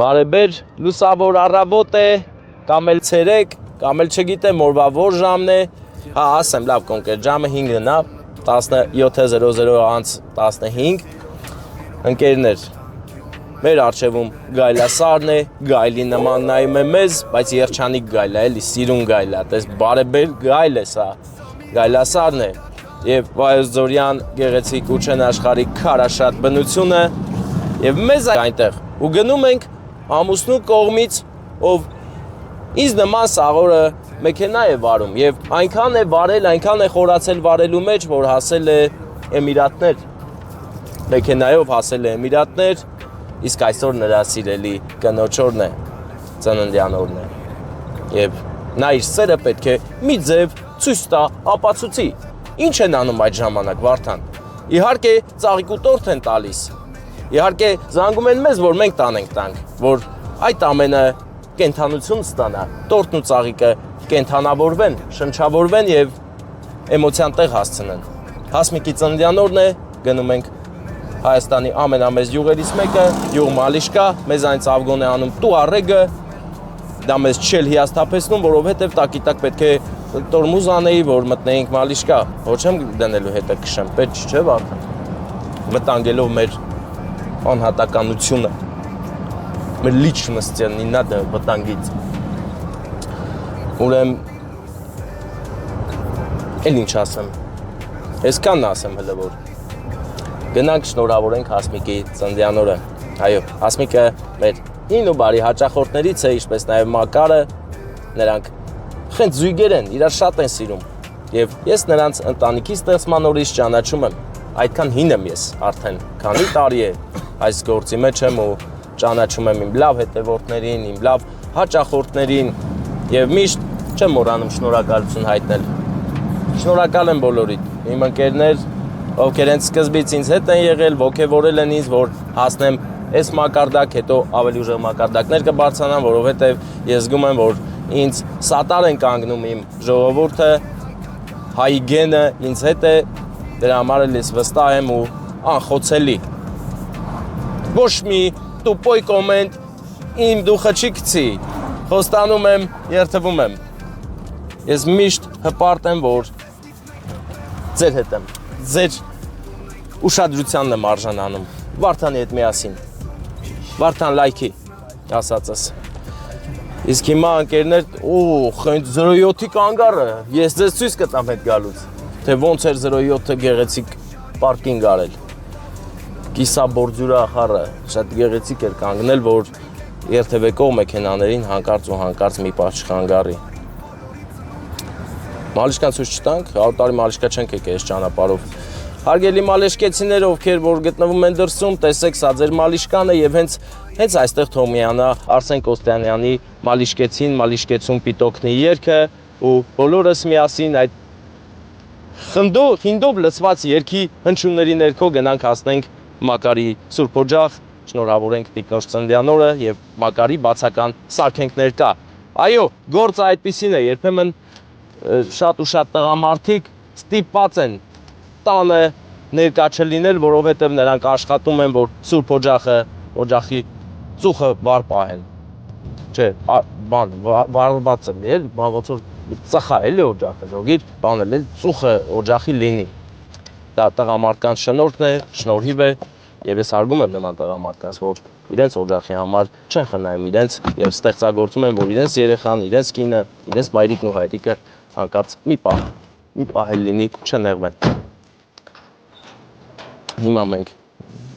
Բարեբեր, լուսավոր առավոտ է, կամ էլ ցերեկ, կամ էլ չգիտեմ օրվա որ ժամն է, հա ասեմ լավ կոնկրետ ժամը 5-ն է, 17:00-15, ընկերներ, մեր առջևում գայլասարն է, գայլի նման նայում է մեզ, բայց երջանիկ գայլ է, էլի սիրուն գայլ է, տես բարեբեր գայլ է սա, գայլասարն է, և Վայոց ձորյան գեղեցիկ ու չեն աշխարհի քարաշատ բնությունը, և մեզ այնտեղ, ու գնում ենք ամուսնու կողմից, ով ինձ նման սաղորը մեքենա է վարում և այնքան է վարել, այնքան է խորացել վարելու մեջ, որ հասել է Էմիրատներ, մեքենայով հասել է Էմիրատներ, իսկ այսօր նրա սիրելի կնոջորն է, ծննդյան օրն է և նա իր սերը պետք է մի ձև ցույց տա, ապացուցի, ինչ են անում այդ ժամանակ Վարդան, իհարկե ծաղիկ ու տորթ են տալիս, իհարկե զանգում են մեզ, որ մենք տանենք տանք, որ այդ ամենը կենթանություն ստանա, տորթն ու ծաղիկը կենթանավորվեն, շնչավորվեն և էմոցիան տեղ հասցնեն։ Հասմիկի ծննդյան օրն է, գնում ենք Հայաստանի ամենամեծ յուղերից մեկը, յուղ Մալիշկա, մեզ այն ծավգոն է անում Տուարեգը, դա մեզ չել հիասթափեցնում, որովհետև տակիտակ պետք է տորմուզ անեի, որ մտնեինք Մալիշկա, ոչ եմ դնելու հետը կշեմ, պետք չէ Վարդան, վտանգելով մեր անհատականությունը, մեր լիչնստյանի նադը վտանգից, ուրեմ, էլ ինչ ասեմ, այսքանն ասեմ հլը որ, գնանք շնորհավորենք Հասմիկի ծննդյան օրը, այո, Հասմիկը մեր հին ու բարի հաճախորդներից է, ինչպես նաև Մակարը, նրանք խենթ զույգեր են, իրար շատ են սիրում, և ես նրանց ընտանիքի ստեղծման օրից ճանաչում եմ, այդքան հին եմ ես արդեն, քանի տարի է այս գործի մեջ եմ ու ճանաչում եմ իմ լավ հետևորդներին, իմ լավ հաճախորդներին և միշտ չեմ մոռանում շնորհակալություն հայտնել։ Շնորհակալ եմ բոլորիդ, իմ ընկերներ, ովքեր հենց սկզբից ինձ հետ են եղել, ոգևորել են ինձ, որ հասնեմ այս մակարդակ, հետո ավելի ուժեղ մակարդակներ կբարձրանան, որովհետև ես զգում եմ, որ ինձ սատար են կանգնում իմ ժողովուրդը, հայի գենը ինձ հետ է, դրա համար էլ ես վստահ եմ ու անխոցելի։ Ոչ մի տուպոյ կոմենտ իմ դուխը չի գցի, խոստանում եմ, երդվում եմ։ Ես միշտ հպարտ եմ, որ ձեր հետ եմ, ձեր ուշադրությանն եմ արժանանում, Վարդանի հետ միասին, Վարդան լայքի, ասածս։ Իսկ հիմա ընկերներ, խենթ 07-ի կանգարը, ես ձեզ ցույց կտամ հետ գալուց, թե ոնց էր 07-ը գեղեցիկ պարկինգ արել։ կիսաբորդյուրա խառը շատ գեղեցիկ էր կանգնել, որ երթևեկող մեքենաներին հանկարծ ու հանկարծ մի պահ չխանգարի։ Մալիշկան ցույց չտանք, 100 տարի մալիշկա չենք եկել այս ճանապարհով։ Հարգելի մալեշկեցիներ, ովքեր որ գտնվում են դրսում, տեսեք, սա ձեր մալիշկան է եւ հենց այստեղ թողմիանա Արսեն Կոստյանյանի Մալիշկեցին, Մալիշկեցուն պիտոկնի երգը ու բոլորս միասին այդ խնդով լցված երգի հնչյունների ներքո գնանք հասնենք Մակարի Սուրբ Օջախ, շնորհավորենք Տիկնոջ ծննդյան օրը եւ Մակարի բացական սարքենք ներկա։ Այո, գործը այդպեսին է, երբեմն շատ ու շատ տղամարդիկ ստիպված են տանը ներկա չլինել, որովհետև նրանք աշխատում են, որ Սուրբ օջախի ծուխը վար պահեն։ Չէ, բան վարված է, ոնց որ ծխա էլի օջախը, ոգիր բանել էլ ծուխը օջախի լինի։ Դա տղամարդկանց շնորհքն է, շնորհիվ է, եւ ես հարգում եմ նման տղամարդկանց, որ իրենց օջախի համար չեն խնայում իրենց եւ ստեղծագործում են, որ իրենց երեխան, իրենց կինը, իրենց մայրիկն ու հայրիկը հանկարծ մի պահ լինի չնեղվեն։ Հիմա մենք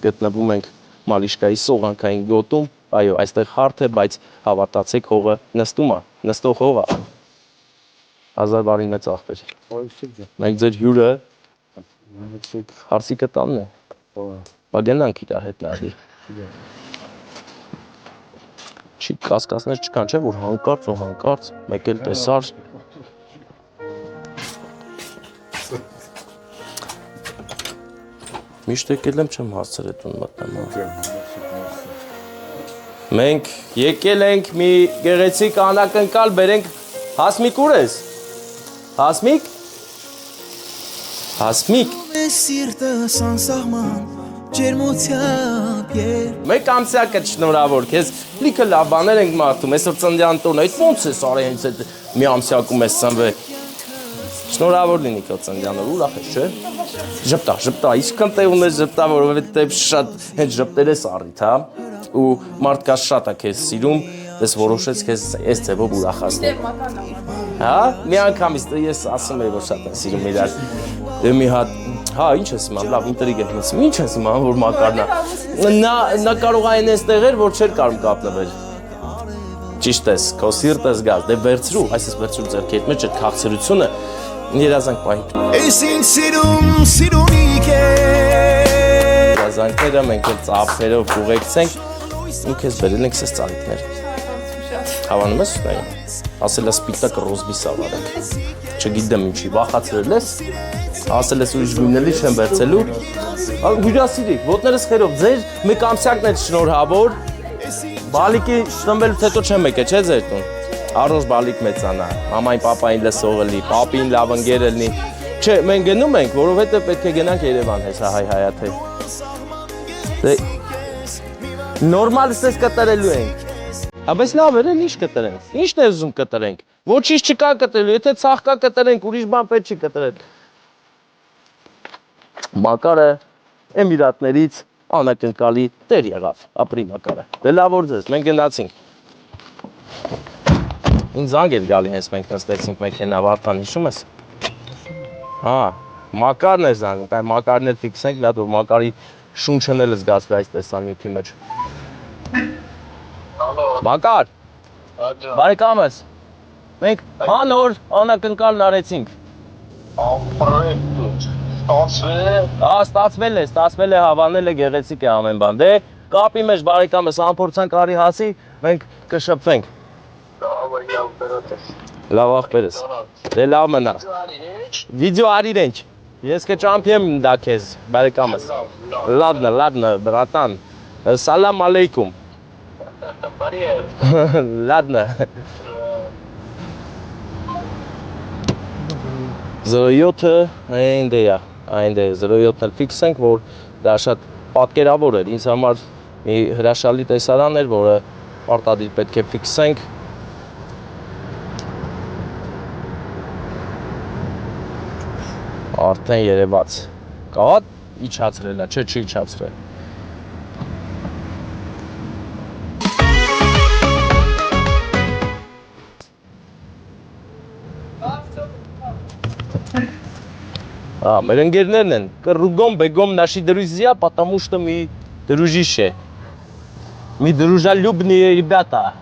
գտնվում ենք Մալիշկայի սողանքային գոտում, այո, այստեղ հարթ է, բայց հավատացեք, հողը նստում է, նստող հող է։ Հազար բարի մեծ աղբեր։ Մենք ձեր հյուրը հարսի կտանն է։ Բա գնանք իրար հետ նայի։ Չի կասկածներ չկան, չէ, որ հանկարծ մեկ էլ տեսար։ Միշտ եկել եմ չեմ հասցրել տուն մտնեմ։ Մենք եկել ենք մի գեղեցիկ անակնկալ բերենք Հասմիկ ուր ես։ Հասմիկ։ Մեկ ամսյակը շնորհավոր քեզ լիքը լավ բաներ ենք մաղթում, այսօր ծննդյան տոն, այդ ոնց ես արի հենց այդ մի ամսյակում ես ծնվել։ Շնորհավոր լինի քո ծննդյան օր, ուրախ ես, չէ։ Ժպտա, իսկն տեղ ունես ժպտա, որովհետև շատ հենց ժպտեր ես առիթ, հա։ Ու մարդկա շատ է քեզ սիրում, դες որոշեց քեզ այս ձևով ուրախացնել։ Հա, մի անգամից ես ասում եի, որ շատ եմ սիրում իրար։ Դե մի հատ, հա, ինչ ես իմանում, լավ ինտրիգ եմ մտցնում, ինչ ես իմանում, որ Մակարն է։ Նա կարող է այնպես տեղեր, որ չէր կարող կապնվել։ Ճիշտ ես, քո սիրտը զգաց, դե վերցրու, այսպես վերցրու ձեռքի հետ մեջ այդ քաղցրությունը երազանք պահի։ Էս ինձ սիրունիկ է։ Երազանքները մենք էլ ծափերով ուղեկցենք, ու քեզ բերել ենք սես ծաղիկներ։ Հավանում ես նայում, ասել ես սպիտակ ռոզբի սավարակ, չգիտեմ ինչի, վախացրել ես, ասել ես ուրիշ գույների չեմ վերցելու, հյուրասիրիկ, ոտներս խերով, ձեր մեկ ամսյակն էլ շնորհավոր, բալիկի շտնվելուց հետո չեմ եկել, չէ ձեր տուն, առողջ բալիկ մեծանա, մամային պապային լսողը լի, պապին լավ ընկեր լինի, չէ, մենք գնում ենք, որովհետև պետք է գնանք Երևան հեսա հայ-հայաթել, նորմալ սես կտրելու ենք, Բայց լավ էր, ինչ կտրենք, ինչն է ուզում կտրենք, ոչինչ չկա կտրելու, եթե ցախ կա կտրենք, ուրիշ բան պետք չի կտրել։ Մակարը Էմիրատներից անակնկալի տեր եղավ, ապրի Մակարը, դե լավ որ ձեզ, մենք գնացինք։ Ինձ զանգ էր գալի հենց մենք նստեցինք մեքենա, Վարդան հիշում ես։ Հա, Մակարն էր զանգում, այ Մակարն էլ ֆիքսենք, լավ որ Մակարի շունչն էլ զգացվի այս տեսանյութի մեջ։ Մակար, բարեկամ ես, մենք հանոր անակնկալն արեցինք։ Ստացվել է, հավանել է, գեղեցիկ է ամեն բան, դե կապի մեջ բարեկամ ես, ամփորձանք արի հասի, մենք կշփվենք։ Լավ աղբեր ես, դե լավ մնա, վիդեո արիր ենք, ես կճամփեմ դա քեզ, բարեկամ ես, լադնա, բրատան, սալամ ալեյքում։ Ладно. 07-ը այնդ է, 07-ն էլ ֆիքսենք, որ դա շատ պատկերավոր էր, ինձ համար մի հրաշալի տեսարան էր, որը պարտադիր պետք է ֆիքսենք։ Արդեն երևաց, կաղատ իչացրել է, չէ չի իչացրել։ А, մեր ընկերներն են, կռուգոմ, բեգոմ, наши друзья, потому что мы дружище. Мы дружелюбные ребята.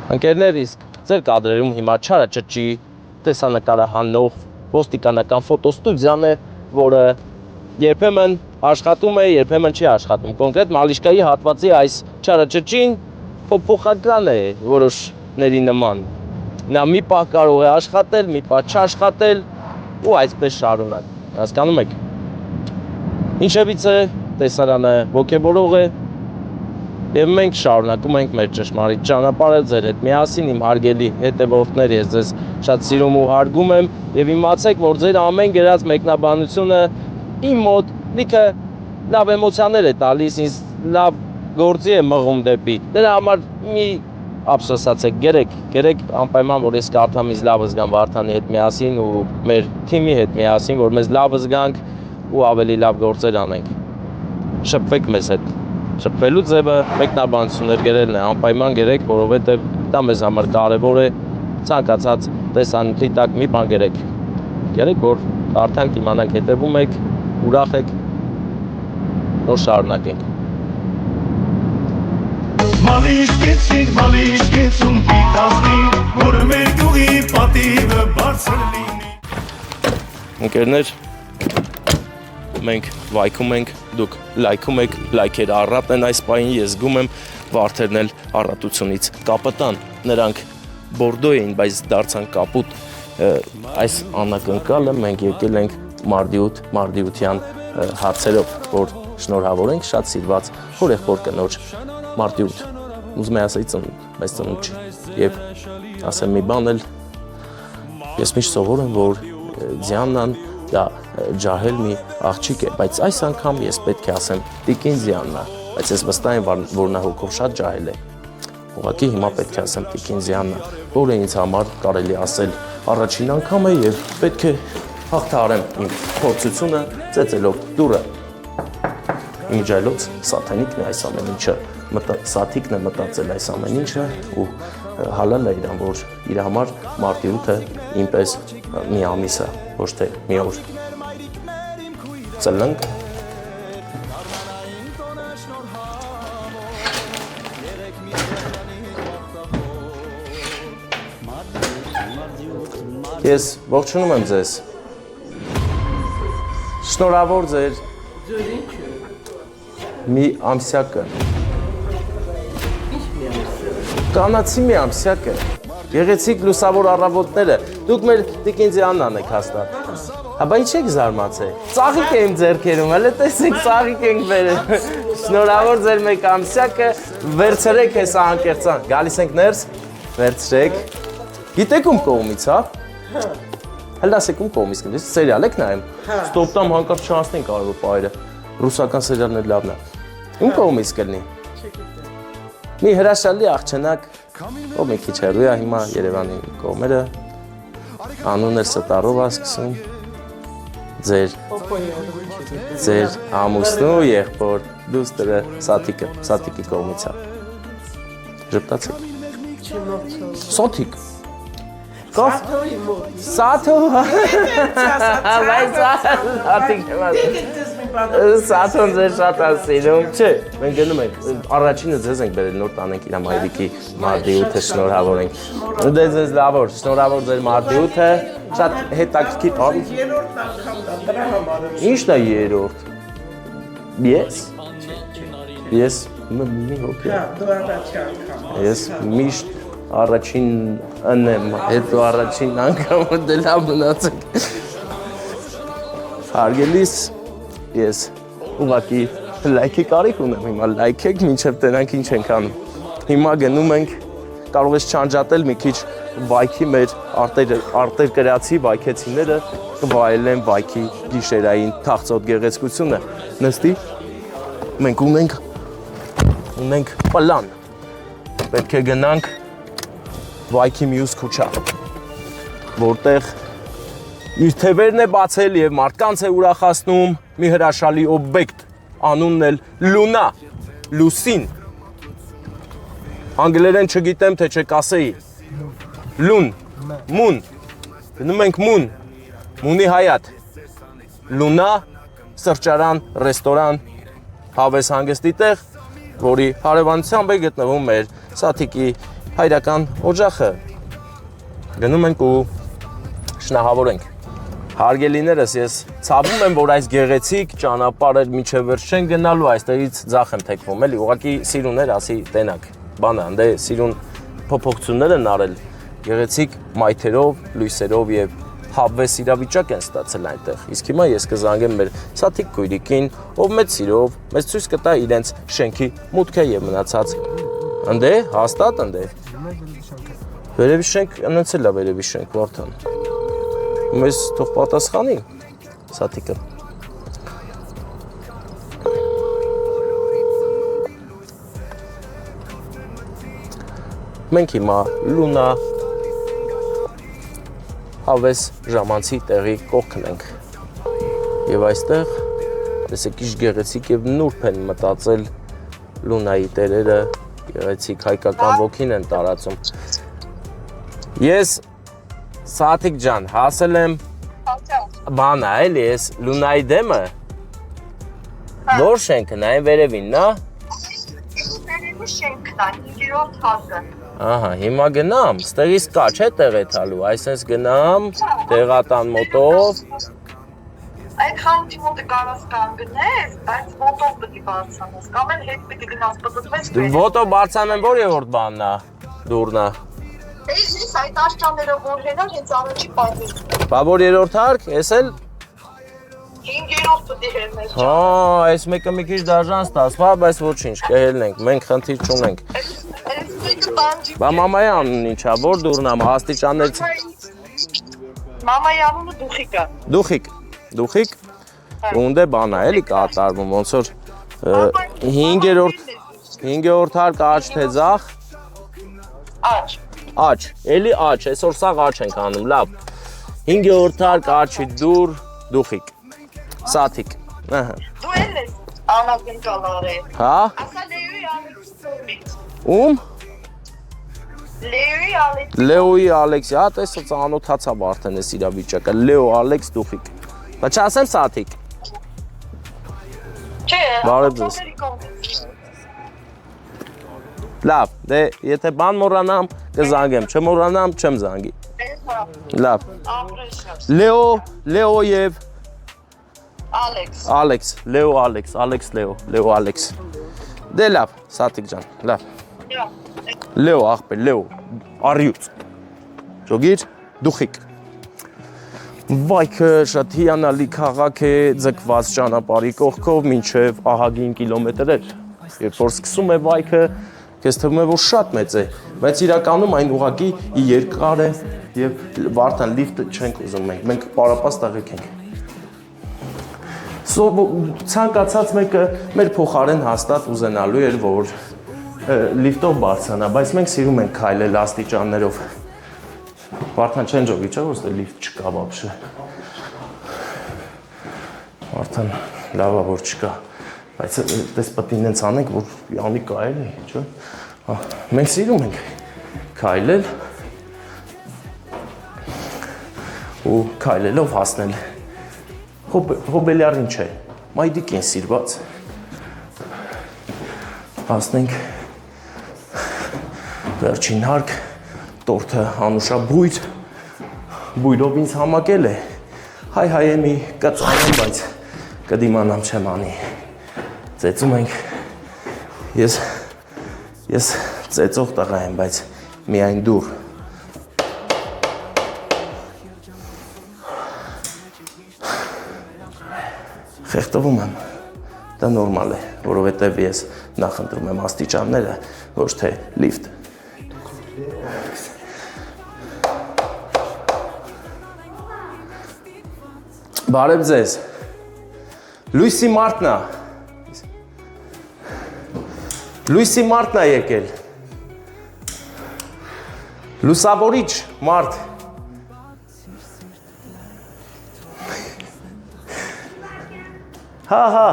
Ընկերներիս, ձեր կադրերում հիմա չարաճճի, տեսանկարահանող, ոստիկանական ֆոտոստուդիան է, որը երբեմն աշխատում է, երբեմն չի աշխատում։ Կոնկրետ Մալիշկայի հատվածի այս չարաճճին փոփոխական է որոշների նման։ Նա մի պահ կարող է աշխատել, մի պահ չաշխատել ու այսպես շարունակ։ Հասկանում եք։ Ինչևից է տեսարանը ոգևորող է եւ մենք շարունակում ենք մեր ճշմարիտ ճանապարհը ձեր հետ միասին իմ հարգելի հետևորդներ, ես ձեզ շատ սիրում ու հարգում եմ եւ իմացեք, որ ձեր ամեն գրած մեկնաբանությունը իմ մոտ լիքը լավ էմոցիաներ է տալիս, ինձ լավ գործի է մղում դեպի։ Դրա համար մի ափսոսացեք, գերեք անպայման, որ ես կարդամ ինձ լավ զգամ Վարդանի հետ միասին ու մեր թիմի հետ միասին, որ մեզ լավ զգանք ու ավելի լավ գործեր անենք։ Շփվեք մեզ հետ։ Շփվելու ձևը մեկնաբանություններ գրելն է, անպայման գրեք, որովհետև դա մեզ համար կարևոր է։ Ցանկացած տեսանյութի տակ մի բան գրեք։ Գրեք, որ արդեն իմանանք հետևում եք, ուրախ եք, նոր շարունակենք։ Մալիշկեցում պիտասնի, որ մեր գյուղի պատիվը բարձր լինի։ Ընկերներ, մենք վայքում ենք, դուք լայքում եք, լայքերը առատ են այս պահին, ես զգում եմ Վարդերն էլ առատությունից կապտան, նրանք բորդո էին, բայց դարձան կապուտ, այս անակնկալը մենք եկել ենք մարդիության հարցերով, որ շնորհավորենք շատ սիրված հորեղբոր կնոջ մարդիութ, ուզում է ասայի ծնունդ, բայց ծնունդ չի, և ասեմ մի բան էլ, ես միշտ սովոր եմ, որ Ձիաննան դա ջահել մի աղջիկ է, բայց այս անգամ ես պետք է ասեմ տիկին Ձիաննա, բայց ես վստահ եմ, որ նա հոգով շատ ջահել է, ուղղակի հիմա պետք է ասեմ տիկին Ձիաննա, որը ինձ համար կարելի ասել առաջին անգամ է և պետք է հաղթահարեմ իմ փորձությունը ծեծելով դուռը, իմ ջայլոց սաթանիկն է այս ամեն ինչը, սաթիկն է մտածել այս ամեն ինչը ու հալել է իրան, որ իր համար մարդիութը ինպես մի ամիս է, ոչ թե մի օր։ Ծլնք։ Ես ողջունում եմ ձեզ։ Շնորհավոր ձեր մի ամսյակը։ Կանացի մի ամսյակը։ Գեղեցիկ լուսավոր առավոտները։ Դուք մեր տիկին Ձիաննան եք հաստատ։ Հա բա ինչ եք զարմացել։ Ծաղիկ եմ ձեռքերում, հələ տեսեք ծաղիկ ենք բերել։ Շնորհավոր ձեր մեկ ամսյակը, վերցրեք հեսա անկեղծան։ Գալիս ենք ներս, վերցրեք։ Գիտեք ում կողմից, հա։ Հələ ասեք ում կողմից գնաց, սերիալ եք նայում։ Ստոպտամ հանկարծ չանցնենք կարևոր պահերը։ Ռուսական սերիալն էլ լավն է։ Ում կողմից կլինի։ Մի հրաշալի աղջնակ, ով մի քիչ հեռու է հիմա Երևանի կողմերը, անունը Ստարով է սկսում, ձեր ամուսնու եղբոր դուստրը Սաթիկի կողմից է։ Ժպտացեք։ Սոթիկ։ Սաթոյի մոտ։ Սաթո։ Սաթոն ձեր շատ ասիրում, չէ, մենք գնում ենք, առաջինը ձեզ ենք բերել, նոր տանենք իր մայրիկի մարդիութը շնորհավորենք։ Դե ձեզ լավոր, շնորհավոր ձեր մարդիութը, շատ հետաքրքիր արի։ Երրորդ անգամ դա դրա համար։ Ի՞նչն է երրորդ։ Ես մի հոգի։ Դու առաջին անգամ։ Ես միշտ առաջինն եմ, հետո առաջին անգամը դե լավ մնացեք։ Հարգելիս, ես ուղղակի լայքի կարիք ունեմ հիմա, լայքեք մինչև տենանք ինչ ենք անում։ Հիմա գնում ենք, կարող ես չանջատել մի քիչ վայքի մեր արտեր կրացի վայքեցիները, կվայելեն վայքի գիշերային թաղծոտ գեղեցկությունը։ Նստի, մենք ունենք պլան, պետք է գնանք վայքի մյուս քուչա, որտեղ իր թևերն է բացել և մարդկանց է ուրախացնում մի հրաշալի օբյեկտ, անունն էլ լունա, լուսին, անգլերեն չգիտեմ, թե չեք ասեի, լուն, մուն, Գնում ենք Մուն, Մունի Հայատ, Լունա, սրճարան, ռեստորան, հավես հանգստի տեղ, որի հարևանությամբ է գտնվում մեր Սաթիկի հայրական օջախը։ Գնում ենք ու շնահավորենք։ Հարգելիներս, ես ցավում եմ, որ այս գեղեցիկ ճանապարհը մինչև վերջ չեն գնալու, այստեղից ձախ եմ թեքվում, էլի, ուղղակի սիրուներ ասի տենակ, բանը, դե սիրուն փոփոխություններ են արել, գեղեցիկ մայթերով, լույսերով եւ հավես իրավիճակ են ստացել այնտեղ։ Իսկ հիմա ես կզանգեմ մեր Սաթիկ քույրիկին, ով մեծ սիրով մեզ ցույց կտա իրենց շենքի մուտքը եւ մնացած։ Ընդ է, հաստատ ընդ է։ Վերևի շենք, անցել է վերևի շենք, Վարդան։ Մեզ թող պատասխանի Սաթիկը։ Մենք հիմա Լունա հավես ժամանցի տեղի կողքն ենք։ Եվ այստեղ տեսեք ինչ գեղեցիկ եւ նուրբ են մտածել Լունայի տերերը, գեղեցիկ հայկական ոգին են տարածում։ Ես Սաթիկ ջան, հասել եմ բանա, էլի, ես Լունայի դեմը։ Որ շենքն է, վերևին, նա։ Վերևի շենքն է, 5-րդ հարկը։ Ահա, հիմա գնամ, ստեղից կա չէ տեղ է տալու, այսպես գնամ, տեղատան մոտով։ Այդ խանութի մոտը կարաս կանգնես, բայց մոտով պիտի բարձրանաս, կամ էլ հետ պիտի գնաս պտտվես վերև։ Մոտով բարձրանում որ երրորդ բանն է, դուրնա։ Ես այդ աշճաններով որ հենար, հենց առաջի պատին։ Բա որ երրորդ հարկ, ես էլ 5-րդ պիտի հենես։ Հա, այս մեկը մի քիչ դաժան ստացվա, բայց ոչինչ, կհելնենք, մենք խնդիր չունենք։ Բա մամայի անունն ինչ է, որ դուրնամ, աստիճաններից։ Մամայի անունը Դուխիկ է։ Դուխիկ, ունդե բան է, էլի կատարվում, ոնց որ 5-րդ հարկ աջ թե ձախ։ Աջ, էլի աջ, այսօր սաղ աջ ենք անում, լավ։ 5-րդ հարկ աջի դուր, Դուխիկ, Սաթիկ, Դու էլ ես անագնկալ արել։ հա։ Ասա Լեոյի Ալեքսից։ Ում։ Լեոյի Ալեքս։ Լեոյի Ալեքսի, հա տեսա ծանոթացավ արդեն այս իրավիճակը, Լեո Ալեքս Դուխիկ։ Բա չասեմ Սաթիկ։ Չէ, Բարև ձեզ։ Լավ, դե եթե բան մոռանամ, կզանգեմ, չմոռանամ, չեմ զանգի։ Լավ։ Լեո եւ Ալեքս, Լեո Ալեքս, Լեո Ալեքս։ Դե լավ, Սաթիկ ջան, լավ։ Լեո աղբեր, Լեո, առյուծ։ Ճոգիր, Դուխիկ։ Վայքը շատ հիանալի քաղաք է, ձգված ճանապարհի կողքով մինչև ահագին կիլոմետրեր։ Երբ որ սկսում է վայքը, քեզ թվում է, որ շատ մեծ է, բայց իրականում այն ուղղակի երկար է եւ Վարդան լիֆտը չենք ուզում մենք պարապած տեղեկ ենք։ Ցանկացած մեկը մեր փոխարեն հաստատ ուզենալու էր, որ լիֆտով բարձրանա, բայց մենք սիրում ենք քայլել աստիճաններով։ Վարդան չեն ջոգի, չէ՞ որ ստե լիֆտ չկա բաբշե։ Վարդան լավ է որ չկա, բայց դες պետք է ինձ անենք, որ անի կա էլի, չէ՞։ Մենք սիրում ենք քայլել ու քայլելով հասնել հոբելյարին չէ, մայդիկ են սիրված։ Հասնենք վերջին հարկ, տորթը անուշաբույր, բույրով ինձ համակել է, հայ եմ կծանեմ, բայց կդիմանամ չեմ անի։ Ծեծում ենք, ես ծեծող տղա եմ, բայց միայն դուր։ Խեղտվում եմ, դա նորմալ է, որովհետև ես նախընտրում եմ աստիճանները, ոչ թե լիֆտ։ Բարև ձեզ, լույսի մարդն է եկել, լուսավորիչ մարդ, հա,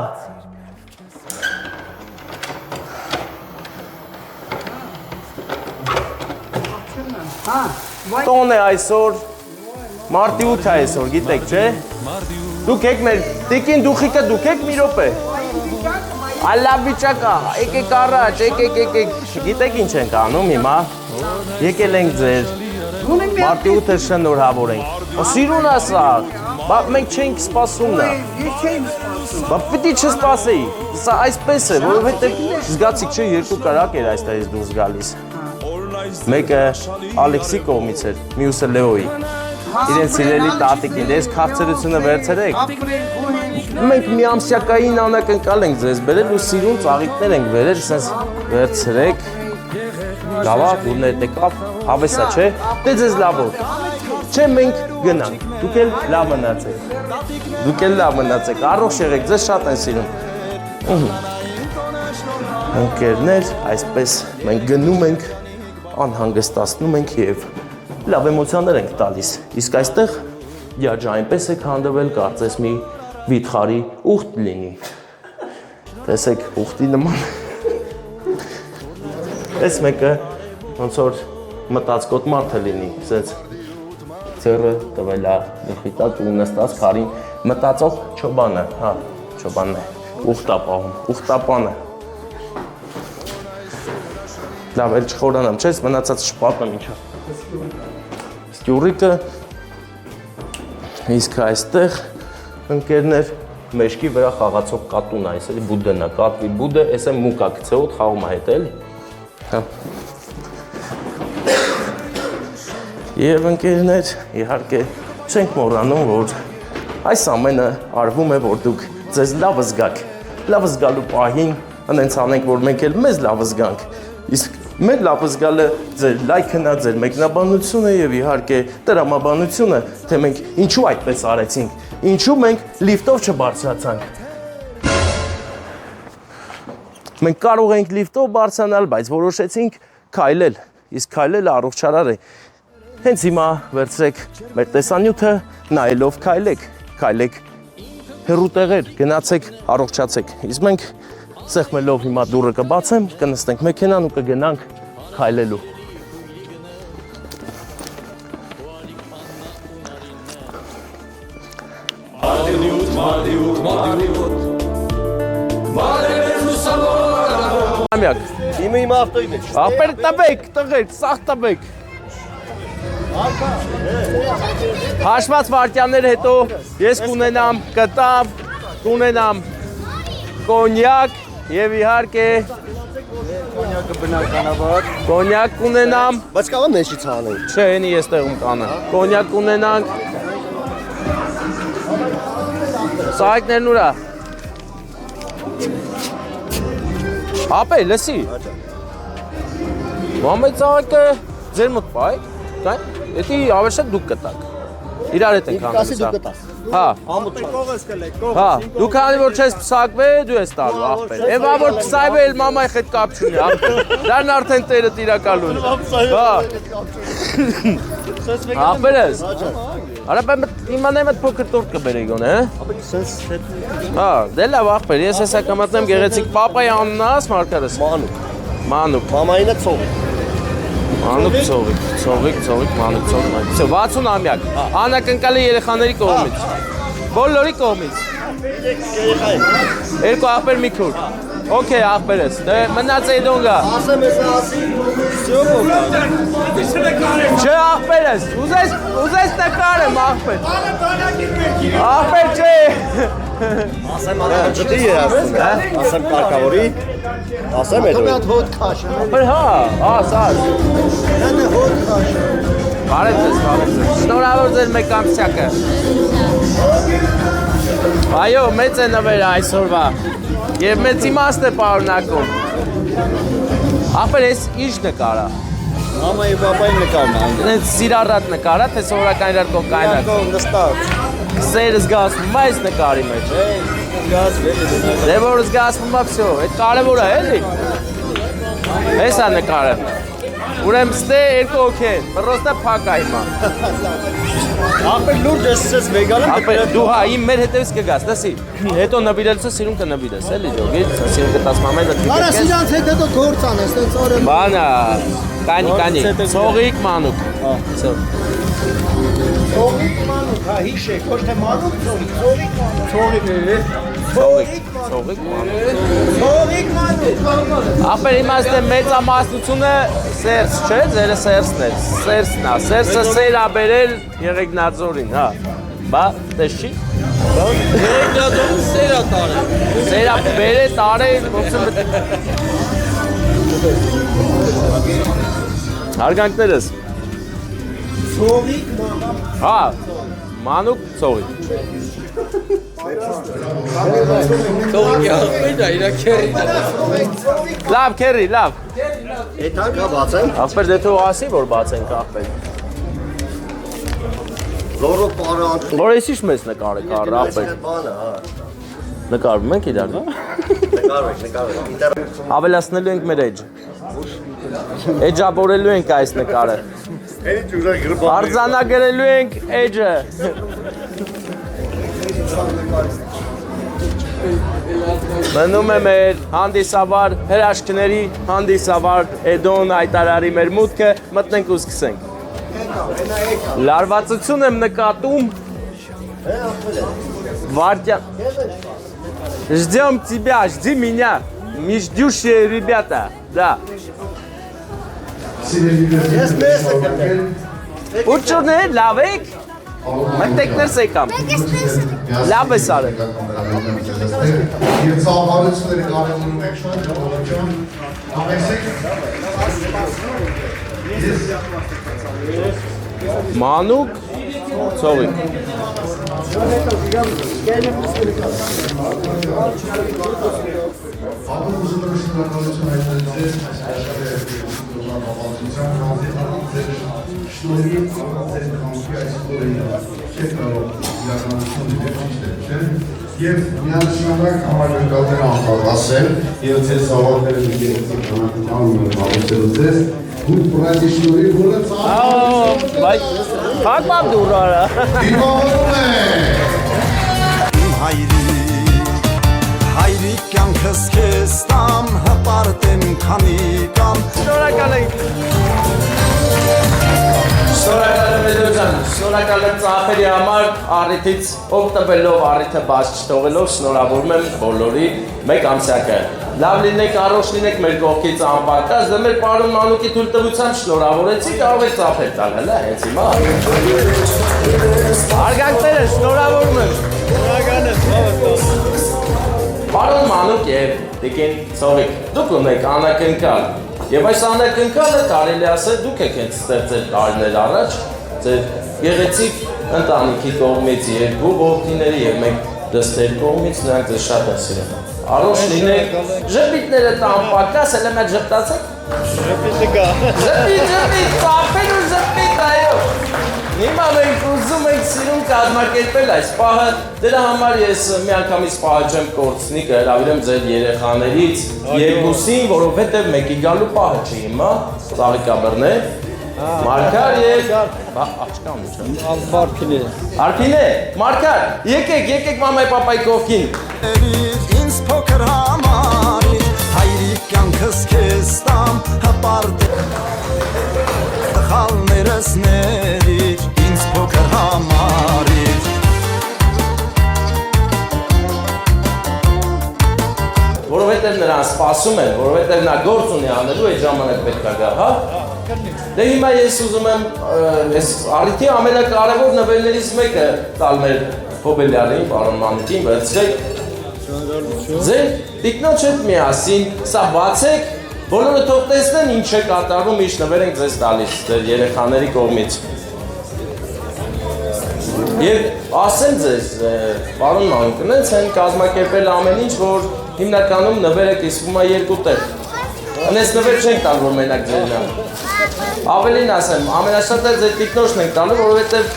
տոն է այսօր, Մարտի 8 է այսօր, գիտեք, չէ։ Դուք եք մեր տիկին դուխիկը դուք եք մի րոպե։ Ալավ վիճակա, եկեք առաջ, եկեք, գիտեք ինչ ենք անում հիմա։ Եկել ենք ձեր Մարտի 8-ը շնորհավորենք։ Սիրուն ասա, բա մենք չենք սպասում նա։ Բա պիտի չսպասեի։ Սա այսպես է, որովհետև զգացիք չէ երկու կարակ էր այստեղից դուրս գալիս։ Մեկը Ալեքսի կողմից էր, մյուսը Լեոյի։ Իրեն սիրելի տատիկին, ես քաղցրությունը վերցրեք։ Մենք մի ամսյակային անակնկալ ենք ձեզ բերել ու սիրուն ծաղիկներ ենք բերել, ասես վերցրեք։ Լավա, դուրներ տեկավ, հավեսա, չէ։ Դե ձեզ լավ օր։ Չէ, մենք գնանք։ Դուք էլ լավ մնացեք։ Դուք էլ լավ մնացեք, առողջ եղեք, ձեզ շատ են սիրում։ Ընկերներ, այսպես մենք գնում ենք, անհանգստացնում ենք եւ լավ էմոցիաներ ենք տալիս։ Իսկ այստեղ յաջա այնպես է քանդվել, կարծես մի վիթխարի ուխտ լինի։ Տեսեք, ուխտի նման։ Այս մեկը ոնց որ մտածկոտ մարդը լինի, ասես ծերը տվել է գլխի տակ ու նստած քարին մտածող չոբանը, հա, չոբանն է, ուխտապահում, ուխտապանը։ Լավ, էլ չխորանամ, չես մնացած շպատն ինչա։ Ստյուրիկը, իսկ այստեղ ընկերներ մեջքի վրա խաղացող կատուն է, այս էլի բուդդն է, կատվի բուդը, այս է մուկա գցեոտ խաղում է հետ էլի։ Հա։ Եվ ընկերներ, իհարկե, չենք մոռանում, որ այս ամենը արվում է, որ դուք ձեզ լավ զգաք, լավ զգալու պահին, անենց անենք, որ մենք էլ մեզ լավ զգանք, իսկ մեր լավ զգալը ձեր լայքն է, ձեր մեկնաբանությունը եւ իհարկե տրամաբանությունը, թե մենք ինչու այդպես արեցինք, ինչու մենք լիֆտով չբարձրացանք։ Մենք կարող ենք լիֆտով բարձրանալ, բայց որոշեցինք քայլել, իսկ քայլելը առողջարար է։ Հենց հիմա վերցրեք մեր տեսանյութը, նայելով քայլեք հեռու տեղեր, գնացեք, առողջացեք։ Իսկ մենք սեղմելով հիմա դուռը կբացեմ, կնստենք մեքենան ու կգնանք քայլելու։ Իմը իմ ավտոյի մեջ։ Ախպեր տվեք, տղեր, սաղ տվեք։ Հաշված վարկյաններ հետո ես կունենամ կտավ, կունենամ կոնյակ եւ իհարկե կոնյակը բնականաբար կոնյակ կունենամ, բայց կարող մեջից հանենք։ Չէ, ինի ես տեղում կանեմ։ Կոնյակ կունենանք։ Սայկներն ուրա։ Ապե, լսի։ Մամեծ աղակը ձեր մոտ պայ, կայն, էտի ավերշետ դուք կտակ, իրար հետ ենք հանդրսա։ Դուք կտաս։ Հա, կողս կլեք, հա, դուք հանի որ չես պսակվե, դու ես տալու աղպեր, եվա որ պսայվե էլ մամայ խետ կապ չունի աղպեր, դարն արդեն տերը տիրակալուն, հա, աղպեր ես, արապ իմանեմ էտ փոքր տորդ կբերեի գոն, հա, դե լավ աղպեր, ես հեսա կմատնեմ գեղեցիկ պապայի անունն աս մարկարս, Մանուկ, մամայինը ծովիկ, Մանուկ ծովիկ, մանուկ ծովիկ, 60 ամյակ, անակնկալի երեխաների կողմից, բոլորի կողմից, երկու աղբեր մի քուր, օքեյ աղբեր ես, մնաց էյդոն գա, ասեմ ես ասի, չէ աղբեր ես, ուզես նկար եմ աղբեր, աղբեր չէ, ասեմ անաճտի երասում, ասեմ կարկավորի, ասեմ էդո է։ Հոտ կաշ։ Աղբեր հա, ասած, հոտ կաշ։ բարև ձեզ, շնորհավոր ձեր մեկ ամսյակը, այո, մեծ է նվերը այսօրվա, և մեծ իմաստ է պարունակում, աղբեր ես ինչ նկարա, Մամայի պապայի նկարն է։ Սիրառատ նկարա, թե սովորական իրար կոկայնակ։ Իրական նստած։ Սերը զգացվում է այս նկարի մեջ։ Զգացվում է։ Դե որ զգացվում է, վсё, այդ կարևոր է, էլի։ Էս է նկարը։ Ուրեմն ստե երկու օքեյ, պրոստը փակ է հիմա։ Ապեր լուրջ ես վեգանը։ Ապեր դու հա իմ մեր հետևից կգաս, լսի։ Հետո նվիրելուց սիրուն կնվիրես, էլի ջոգի, սիրուն կտաս մամեն դու։ Արա սրանց հետ հետո գործ անես, տենց օրը։ Բանա, կանի, ցողիկ մանուկ։ Ծողիկ մանուկ, հա, հիշեք, ոչ թե մանուկ ծողիկ, ծողիկ մանուկ։ Ծողիկ մանուկ։ Ապեր իմաստը մեծամասնությունը Սերս չէ, ձերը Սերսն է, Սերսն է, Սերսը սեր ա բերել Եղեգնաձորին, հա, բա, տես չի։ Եղեգնաձորին սեր ա տարել։ Սեր ա բերել տարել, հարգանքներս։ Ծողիկ մանուկ։ Հա, մանուկ ծողիկ։ Ծողիկի աղբետ է, իրա քերի։ Լավ, քերի, լավ։ Էթան կա բացեն։ Ասպեր դե թող ասի, որ բացենք աղբետ։ Լորո պարանք։ Որ ես ինչ մեզ նկարը կար, աղբետ։ Բանը, հա։ Նկարվում ենք իրար։ Նկարվեք։ Ավելացնելու ենք մեր էջը։ Էջավորելու ենք այս նկարը։ Էլի ջուրը գրբա։ Արձանագրելու ենք էջը։ Մնում է մեր հանդիսավար հրաշքների հանդիսավար Էդոն Այտարարի մեր մուտքը, մտնենք ու սկսենք։ Լարվածություն եմ նկատում։ Վարդյան։ Ждем тебя, жди меня. Междющие ребята. Да. Ես մեզ եկել։ Ուչուրներ, լավ եք։ Մտեք ներս եկամ։ Լավ ես արել։ Եվ ծավալությունները կարևորում եք շատ ջան, համեցեք։ Մանուկ ծովիկ։ Եվ միանշանակ համագործակցել անհատասել եւ ձեր զավակները դիգերեցի կանոն հավասարել ձեզ ու պրոդյուսերի որը ծաղկում Բայց փակմամ դուրարը դիմավորում է Հայրի կյանքս քեզ տամ հպարտեմ քանի կամ Շնորհակալ ենք Շնորհակալ եմ ծախերի համար առիթից օգտվելով առիթը բաց չթողելով շնորհավորում եմ բոլորի մեկ ամսյակը լավ լինեք առողջ լինեք մեր կողքից անպատասխան դե մեր պարոն Մանուկի թույլտվությամբ շնորհավորեցի կարող եք ծախել տալ հələ հենց հիմա Արգակները շնորհավորում եմ Շնորհակալ եմ Պարոն Մանուկ եւ Տիկին Ծովիկ դուք ունեք անակնկալ Եվ այս անակնկալը կարելի ասել դուք եք հենց ստեղծել տարիներ առաջ ձեր գեղեցիկ ընտանիքի կողմից երկու որդիների եւ մեկ դստեր կողմից նրանք ձեզ շատ են սիրում։ Առողջ լինեք, ժպիտները տան պակաս, հələ մեծ ժպտացեք։ Ժպիտը կա։ Ժպիտ, ծափել ու ժպիտ, այո։ Հիմա մենք ուզում ենք սիրուն կազմակերպել այս պահը, դրա համար ես միանգամից պահը չեմ կորցնի, կհրավիրեմ ձեր երեխաներից երկուսին, որովհետև մեկի գալու պահը չի հիմա, ծաղիկաբռներ, Մարգար և... Աչկան ու չեմ։ Արփինե։ Արփինե, Մարգար, եկեք մամայ պապայ կողքին։ ինձ փոքր համարի հայրի կյանքս քեզ տամ հպարտ խալներս ներիր ինձ փոքր համարի Որովհետև նրան սպասում են, որովհետև նա գործ ունի անելու այդ ժամանակ պետք է գա, հա? Դե հիմա ես ուզում եմ այս առիթի ամենակարևոր նվերներից մեկը տալ մեր Հոբելյանին, պարոն Մանուկին, վերցրեք ձեր տիկնոջ հետ միասին, սա բացեք, բոլորը թող տեսնեն ինչ է կատարվում, ինչ նվեր ենք ձեզ տալիս ձեր երեխաների կողմից։ Եվ ասեմ ձեզ, պարոն Մանուկն են կազմակերպել ամեն ինչ, որ հիմնականում նվերը կիսվում է երկու տեղ։ Անես նվեր չենք տալ, որ մենակ ձերն է։ Ավելին ասեմ, ամենաշատը ձեր տիկնոջն ենք տալու, որովհետև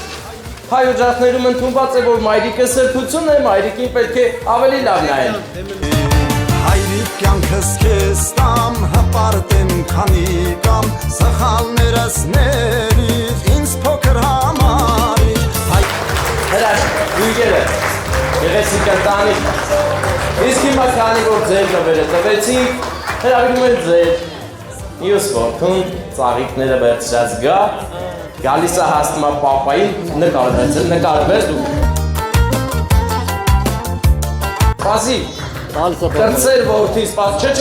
հայ օջախներում ընդունված է, որ մայրիկը սրբություն է, մայրիկին պետք է ավելի լավ նայեն։ Հայրի կյանքս քեզ տամ հպարտեմ քանի կամ սխալներս ներիր ինձ փոքր համարի Հրաշք, գույգերը, գեղեցիկ ընտանիք, իսկ հիմա քանի որ ձեր նվերը տվեցինք, հրավիրում են ձեր մյուս որդուն ծաղիկները վերցրած գա Գալիս է հասնում է պապային, նկարվեց դու։ Պասի, կրծեր որդի սպաս, չէ,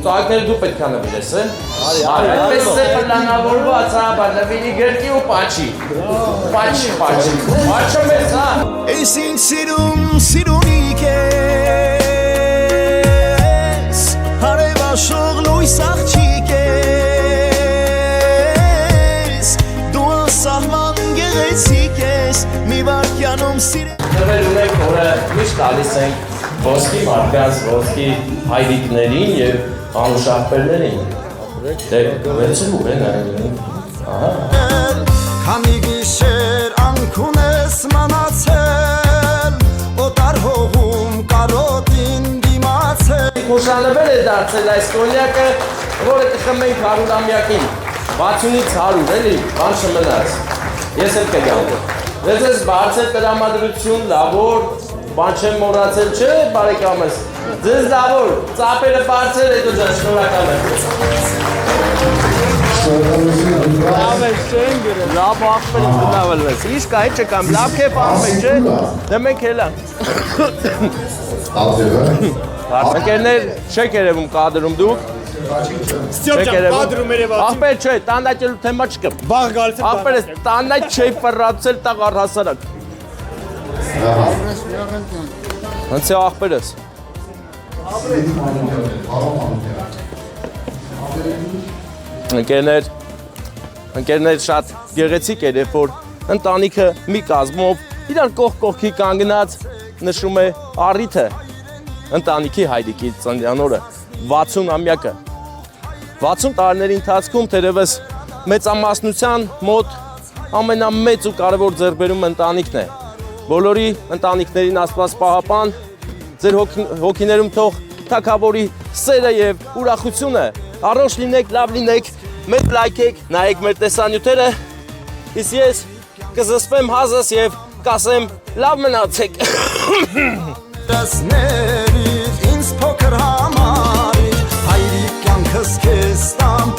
ծաղիկները դու պետք է նվիրես, այդպես է պլանավորված, բայց նվիրի գրկի ու պաչի, պաչը մեզ, Ես ինձ սիրունիկ ես, հարևաշող լույս աղջիկ ես, դու անսահման գեղեցիկ ես, մի վարկյանում սիրել Նվել ունենք որը միշտ տալիս ենք ոսկի մարդկանց, ոսկի հայրիկներին և անուշախպերներին։ Դե վեցրու են այն։ Քանի գիշեր անքուն ես մանացել, օտար հողում կարոտին դիմացել Հուշանվել է դարձել այս կոնյակը, որը կխմենք 100-ամյակին, 60-ից 100, էլի, բան չմնաց, ես էլ կգամ։ Ես ես բարձր տրամադրություն, լավոր, բան չեմ մորացել, չէ, բարեկամս, ձեզ լավոր, ծապերը բարձր է դու ձեզ, շնորհակալ եմ։ Լավ է չեն գրել, լավ աղբեր տնավելվես, իսկ այդ չկամ, լավ կեվ աղբեր չէ, դե մենք հելա։ Ընկերներ չեք երևում կադրում դուք։ Աղբեր չէ, տանդակելու թեմա չկմ։ Աղբեր ես տանդակ չէի պրացել տաղ առհասարակ։ Հենց է աղբեր ես։ Ընկերներ շատ գեղեցիկ էր, երբ որ ընտանիքը մի կազմով իրար կողքի կանգնած նշում է առիթը ընտանիքի հայրիկի ծննդյան օրը 60-ամյակը 60 տարիների ընթացքում թերևս մեծամասնության մոտ ամենամեծ ու կարևոր ձեռքբերում ընտանիքն է բոլորի ընտանիքներին Աստված պահապան ձեր հոգիներում թող թագավորի սերը եւ ուրախությունը առողջ լինեք լավ լինեք մեծ լայքեք նայեք մեր տեսանյութերը իսկ ես կզսպեմ հազս եւ կասեմ լավ մնացեք